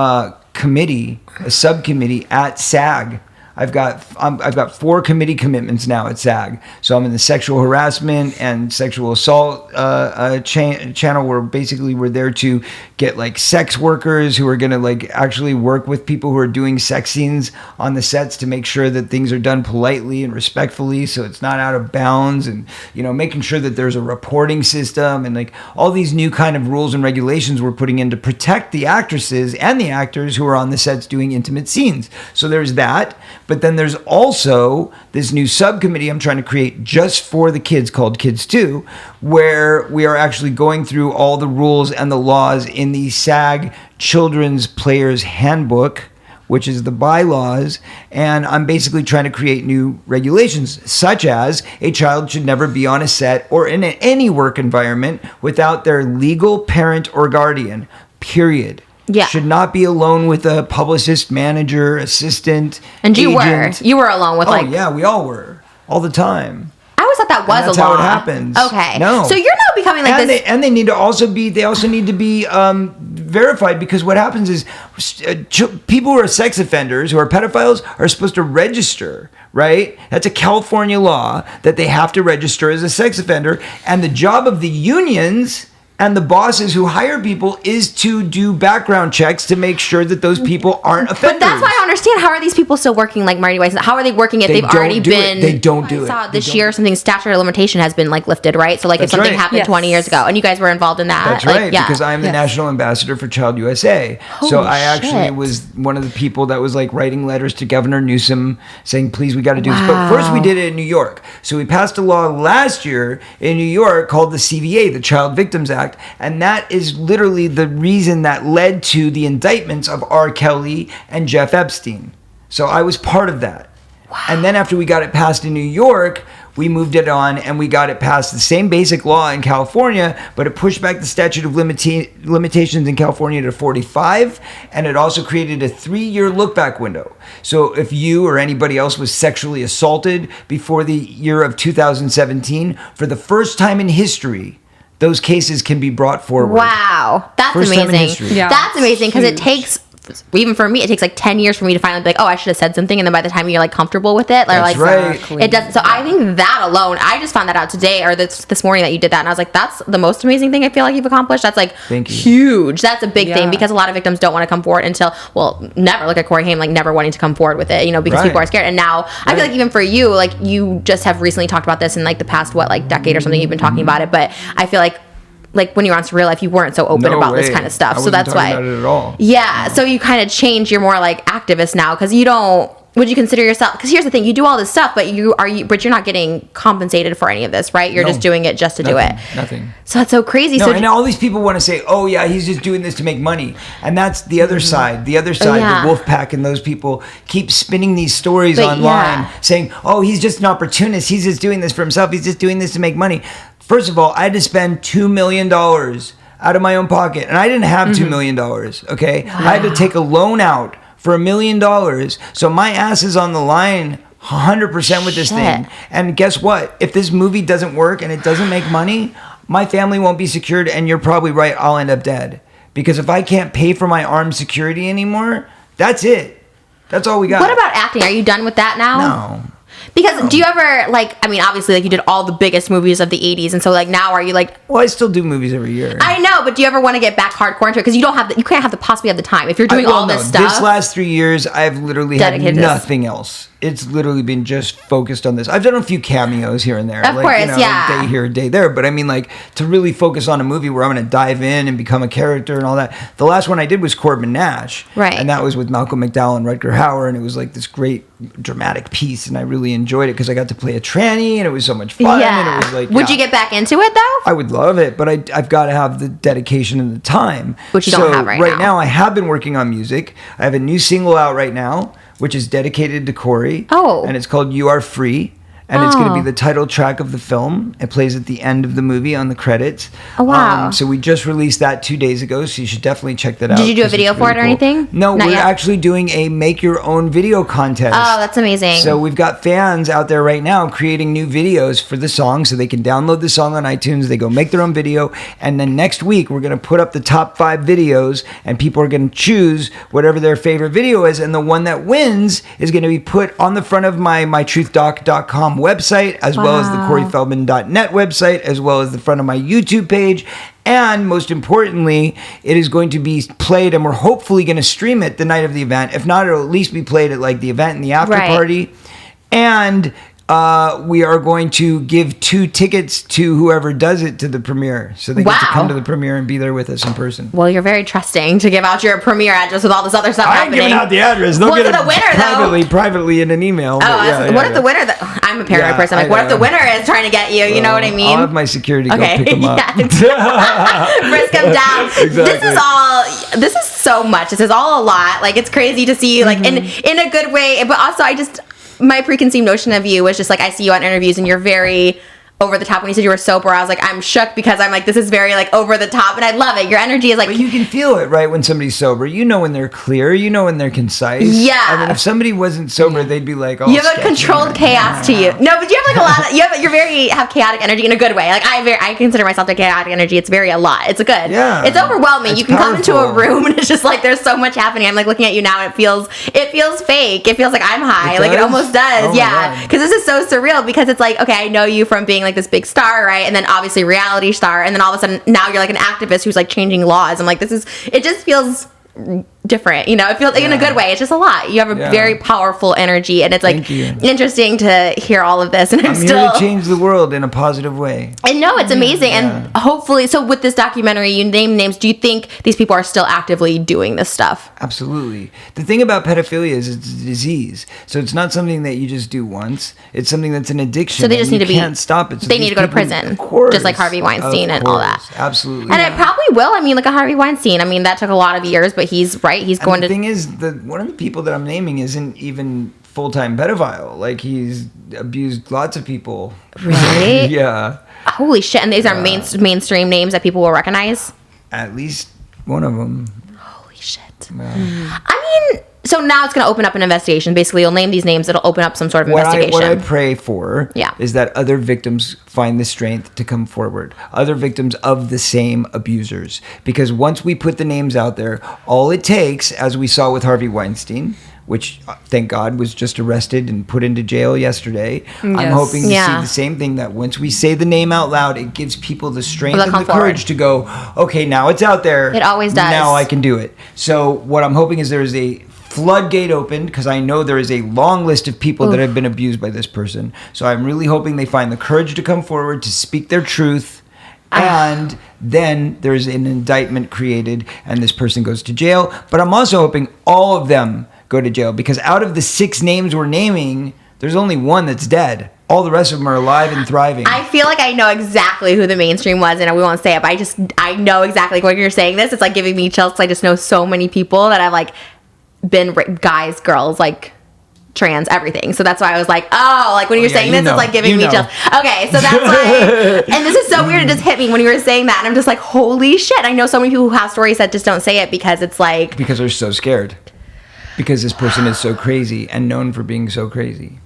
committee, a subcommittee at SAG. I've got 4 committee commitments now at SAG. So I'm in the sexual harassment and sexual assault channel, where basically we're there to get like sex workers who are going to like actually work with people who are doing sex scenes on the sets to make sure that things are done politely and respectfully, so it's not out of bounds, and you know, making sure that there's a reporting system and like all these new kind of rules and regulations we're putting in to protect the actresses and the actors who are on the sets doing intimate scenes. So there's that. But then there's also this new subcommittee I'm trying to create just for the kids called Kids Too, where we are actually going through all the rules and the laws in the SAG Children's Players Handbook, which is the bylaws, and I'm basically trying to create new regulations, such as a child should never be on a set or in any work environment without their legal parent or guardian, period. Yeah. Should not be alone with a publicist, manager, assistant, and agent. you were alone with like... Oh, yeah, we all were. All the time. I always thought that was that's a law. That's how it happens. Okay. No. So you're now becoming like this... They also need to be verified, because what happens is people who are sex offenders, who are pedophiles, are supposed to register, right? That's a California law that they have to register as a sex offender. And the job of the unions and the bosses who hire people is to do background checks to make sure that those people aren't offenders. But that's why I don't understand. How are these people still working like Marty Weiss? How are they working if they've already been... They don't do it. I saw this year something, statute of limitation has been like lifted, right? So like if something happened 20 years ago, and you guys were involved in that. That's like, right, because I'm the national ambassador for Child USA. So I actually was one of the people that was like writing letters to Governor Newsom saying, please, we got to do this. But first we did it in New York. So we passed a law last year in New York called the CVA, the Child Victims Act, and that is literally the reason that led to the indictments of R. Kelly and Jeff Epstein. So I was part of that. Wow. And then after we got it passed in New York, we moved it on and we got it past the same basic law in California, but it pushed back the statute of limitations in California to 45, and it also created a 3-year look-back window. So if you or anybody else was sexually assaulted before the year of 2017, for the first time in history, those cases can be brought forward. Wow. That's First time in amazing. history. Yeah, That's amazing because it huge. takes, even for me, it takes like 10 years for me to finally be like, oh, I should have said something. And then by the time you're like comfortable with it, That's like, right. it does. So I think that alone, I just found that out today or this morning that you did that. And I was like, that's the most amazing thing I feel like you've accomplished. That's like Thank you. huge. That's a big Yeah. thing because a lot of victims don't want to come forward until, never. Look at Corey Haim, like never wanting to come forward with it, because Right. people are scared. And now I feel Right. like even for you, like you just have recently talked about this in like the past, decade or something, you've been talking about it. But I feel like when you were on Surreal Life, you weren't so open No about this way. kind of stuff. I So wasn't that's talking why. about it at all. Yeah. So you kind of change. You're more like activist now because you don't. Would you consider yourself? Because here's the thing: you do all this stuff, but but you're not getting compensated for any of this, right? You're No. just doing it just to do it. Nothing. So that's so crazy. No, so and all these people want to say, "Oh yeah, he's just doing this to make money," and that's the other side. The other side, Yeah. the wolf pack, and those people keep spinning these stories But online, yeah. saying, "Oh, he's just an opportunist. He's just doing this for himself. He's just doing this to make money." First of all, I had to spend $2 million out of my own pocket, and I didn't have $2 million. Okay, I had to take a loan out for $1 million, so my ass is on the line 100% with this Shit. thing. And guess what? If this movie doesn't work and it doesn't make money, my family won't be secured, and you're probably right, I'll end up dead. Because if I can't pay for my armed security anymore, that's it. That's all we got. what about acting? Are you done with that now? No. Because do you ever obviously you did all the biggest movies of the 80s, and so now are you like? Well, I still do movies every year. I know, but do you ever want to get back hardcore into it? Because you can't have the possibly have the time if you're doing all this stuff. This last 3 years, I've literally Dedicated to had this. nothing else. It's literally been just focused on this. I've done a few cameos here and there. Of course, yeah. A day here, a day there. But I mean, to really focus on a movie where I'm going to dive in and become a character and all that. The last one I did was Corbin Nash. Right. And that was with Malcolm McDowell and Rutger Hauer. And it was like this great dramatic piece. And I really enjoyed it because I got to play a tranny and it was so much fun. Yeah. And it was like, Would you get back into it though? I would love it, but I've got to have the dedication and the time. Which you don't have right now. now, I have been working on music. I have a new single out right now, which is dedicated to Corey. Oh. And it's called You Are Free. And it's going to be Oh. the title track of the film. It plays at the end of the movie on the credits. Oh, wow. So we just released that 2 days ago, so you should definitely check that out. Did you do a 'cause video it's for really it or cool. anything? No, Not we're yet? actually doing a make your own video contest. Oh, that's amazing. So we've got fans out there right now creating new videos for the song, so they can download the song on iTunes. They go make their own video, and then next week we're going to put up the top 5 videos, and people are going to choose whatever their favorite video is, and the one that wins is going to be put on the front of my mytruthdoc.com website, as well as the CoreyFeldman.net website, as well as the front of my YouTube page. And most importantly, it is going to be played, and we're hopefully going to stream it the night of the event. If not, it'll at least be played at the event and the after Right. party. And we are going to give 2 tickets to whoever does it to the premiere, so they get to Wow. come to the premiere and be there with us in person. Well, you're very trusting to give out your premiere address with all this other stuff I ain't happening. giving out the address. They'll Well, get to it the winner, though. privately in an email. Oh, but yeah, what yeah, if the yeah. winner? I'm a paranoid Yeah, person. Like, I what if the know. winner is trying to get you? You know what I mean? I'll have my security go Okay. pick them up. Frisk them down. Exactly. This is so much. This is all a lot. Like, it's crazy to see you, like, in a good way. But also, my preconceived notion of you was just like, I see you on interviews and you're very over the top. When you said you were sober, I was like, I'm shook because I'm like, this is very like over the top, and I love it. Your energy is like, But you can feel it, right, when somebody's sober. You know when they're clear. You know when they're concise. Yeah. I mean, if somebody wasn't sober, they'd be like, oh, you have a sketchy. controlled chaos to you. No, but you have like a lot of, you're have chaotic energy in a good way. Like I consider myself to chaotic energy. It's very a lot. It's a good. Yeah. It's overwhelming. It's You can come into a powerful. room and it's just like there's so much happening. I'm like looking at you now and it feels fake. It feels like I'm high. It Like it does? almost does. Oh my Yeah. God. Because this is so surreal because it's like, okay, I know you from being like this big star, right? And then obviously reality star, and then all of a sudden now you're like an activist who's like changing laws. I'm like, it just feels different, it feels like in a good way. It's just a lot. You have a Yeah. very powerful energy, and it's like Thank you. interesting to hear all of this. And I'm I'm still here to change the world in a positive way. I know it's amazing, Yeah. and hopefully, so with this documentary, you name names. Do you think these people are still actively doing this stuff? Absolutely. The thing about pedophilia is it's a disease. So it's not something that you just do once. It's something that's an addiction. So they just and need to you be. can't stop it. So they need these to go to people- prison, Of course. just like Harvey Weinstein Of and all that. course. Absolutely. And it probably will. I mean, look at Harvey Weinstein. I mean, that took a lot of years, but he's right. He's And going the to. thing is, one of the people that I'm naming isn't even full-time pedophile. Like, he's abused lots of people. Really? Yeah. Holy shit. And these are mainstream names that people will recognize? At least one of them. Holy shit. Yeah. I mean, so now it's going to open up an investigation. Basically, you'll name these names. It'll open up some sort of investigation. What I pray for Yeah. is that other victims find the strength to come forward. Other victims of the same abusers. Because once we put the names out there, all it takes, as we saw with Harvey Weinstein, which, thank God, was just arrested and put into jail yesterday. Yes. I'm hoping to see Yeah. the same thing, that once we say the name out loud, it gives people the strength They'll and come the courage to go, okay, now it's out there. It always does. Now I can do it. So what I'm hoping is there is a floodgate opened, because I know there is a long list of people that have been abused by this person. So I'm really hoping they find the courage to come forward, to speak their truth, and then there's an indictment created and this person goes to jail. But I'm also hoping all of them go to jail, because out of the 6 names we're naming, there's only one that's dead. All the rest of them are alive and thriving. I feel like I know exactly who the mainstream was, and we won't say it, but I know exactly, like, when you're saying this, it's like giving me chills, because I just know so many people that have, like, been guys, girls, like, trans, everything. So that's why I was like, oh, like, when you're saying this, it's like giving me chills. Okay, so that's why, and this is so weird, it just hit me when you were saying that, and I'm just like, holy shit. I know so many people who have stories that just don't say it because it's like... Because they're so scared. Because this person is so crazy and known for being so crazy.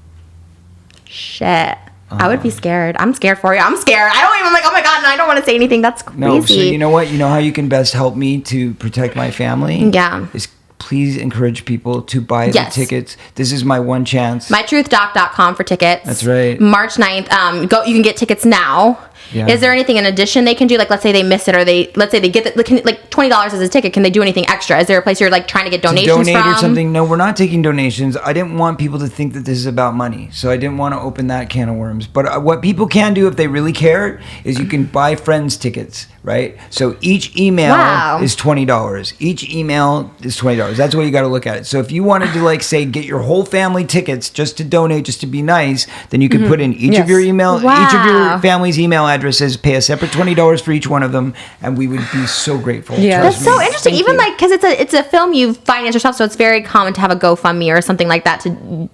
Shit. I would be scared. I'm scared for you. I'm scared. I don't even, like, oh my God, no, I don't want to say anything. That's crazy. No, so you know what? You know how you can best help me to protect my family? Yeah. Is please encourage people to buy the tickets. This is my one chance. MyTruthDoc.com for tickets. That's right. March 9th. You can get tickets now. Yeah. Is there anything in addition they can do? Like, let's say they miss it, or let's say they get like $20 as a ticket. Can they do anything extra? Is there a place you're like trying to get donations donate from? or something? No, we're not taking donations. I didn't want people to think that this is about money, so I didn't want to open that can of worms. But what people can do if they really care is you can buy friends tickets, right? So each email is $20. Each email is $20. That's the way you got to look at it. So if you wanted to, like, say, get your whole family tickets just to donate, just to be nice, then you could put in each of your email, each of your family's email addresses, pay a separate $20 for each one of them, and we would be so grateful. Yeah, that's so interesting. Even like, because it's a film you finance yourself, so it's very common to have a GoFundMe or something like that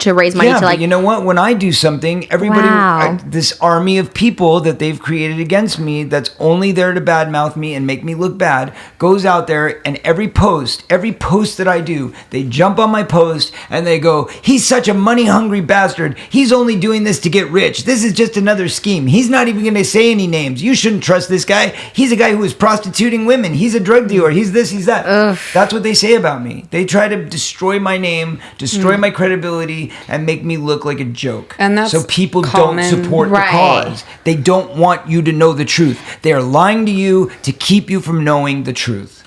to raise money. Yeah, to, like, but you know what? When I do something, everybody, this army of people that they've created against me, that's only there to badmouth me and make me look bad, goes out there, and every post that I do, they jump on my post and they go, he's such a money hungry bastard. He's only doing this to get rich. This is just another scheme. He's not even going to say any names. You shouldn't trust this guy. He's a guy who is prostituting women. He's a drug dealer. He's this, he's that. Ugh. That's what they say about me. They try to destroy my name, destroy my credibility, and make me look like a joke. And that's so people common. don't support the cause. They don't want you to know the truth. They are lying to you to keep you from knowing the truth.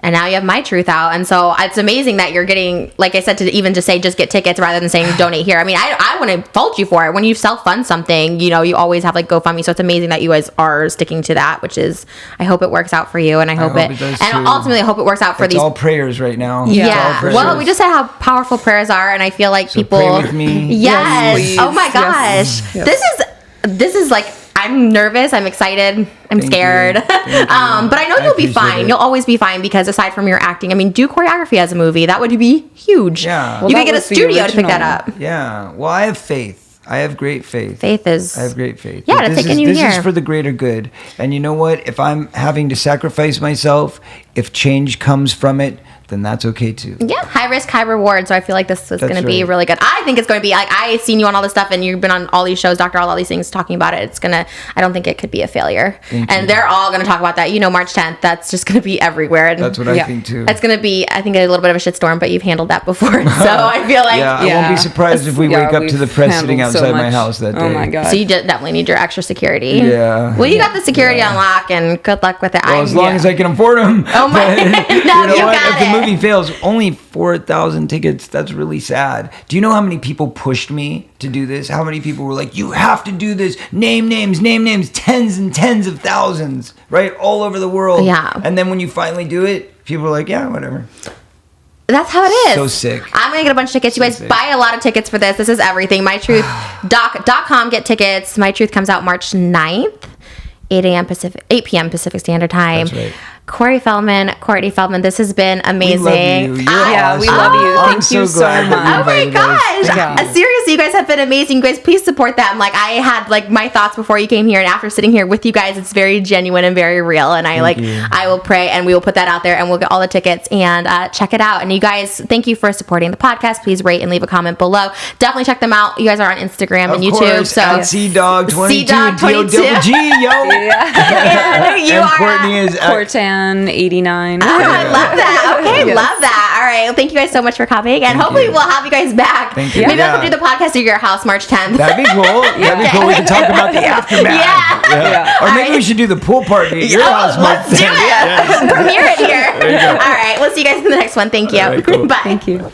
And now you have my truth out. And so it's amazing that you're getting, like I said, to even just say, just get tickets rather than saying donate here. I mean, I wouldn't fault you for it. When you self-fund something, you always have like GoFundMe. So it's amazing that you guys are sticking to that, which is, I hope it works out for you. And I hope it does and too. Ultimately I hope it works out for it's these. all prayers right now. Yeah. Well, we just said how powerful prayers are. And I feel like so people. Pray with me. Yes. Oh my gosh. Yes. This is like, I'm nervous. I'm excited. I'm scared. But I know you'll be fine. You'll always be fine because aside from your acting, I mean, do choreography as a movie. That would be huge. Yeah. You could get a studio to pick that up. Yeah. Well, I have faith. I have great faith. I have great faith. Yeah, it's taking you here. This is for the greater good. And you know what? If I'm having to sacrifice myself, if change comes from it, then that's okay too. Yeah, high risk, high reward. So I feel like this is going to be really good. I think it's going to be like, I've seen you on all this stuff and you've been on all these shows, Dr. All these things talking about it. I don't think it could be a failure. And they're all going to talk about that. March 10th, that's just going to be everywhere. And that's what I think too. It's going to be, I think, a little bit of a shitstorm, but you've handled that before. So I feel like. I won't be surprised if we wake up to the press sitting outside my house that day. Oh my God. So you definitely need your extra security. Yeah. Well, you got the security on lock and good luck with it. Well, as long as I can afford them. Oh my. No, you got it. If the movie fails, only 4,000 tickets. That's really sad. Do you know how many people pushed me to do this? How many people were like, you have to do this. Name names, tens and tens of thousands, right? All over the world. Yeah. And then when you finally do it, people are like, yeah, whatever. That's how it is. So sick. I'm going to get a bunch of tickets. You guys buy a lot of tickets for this. This is everything. MyTruthDoc.com. Get tickets. My Truth comes out March 9th. 8 p.m. Pacific Standard Time. That's right. Corey Feldman, Courtney Feldman, this has been amazing. We love you. We love you. Thank you so glad much. that you Oh my invited us. gosh. Yeah. Seriously, you guys have been amazing. You guys, please support them. Like, I had like my thoughts before you came here, and after sitting here with you guys, it's very genuine and very real. And I will pray, and we will put that out there, and we'll get all the tickets and check it out. And you guys, thank you for supporting the podcast. Please rate and leave a comment below. Definitely check them out. You guys are on Instagram and YouTube. Course, So at CDog22, CDog22. D-O-double-G, yo. and you And are Courtney at is Cortan89. Oh, I love that. Okay, Yes. love that. All right. Well, thank you guys so much for coming, and hopefully we'll have you guys back. Thank you. Maybe I'll Yeah. do the podcast at your house March 10th. That'd be cool. That'd be cool. We can talk about the aftermath. Yeah. Or maybe All we right. should do the pool party at your house. Let's do it. Premiere it here. There you go. All right. We'll see you guys in the next one. Thank you. All right, cool. Bye. Thank you.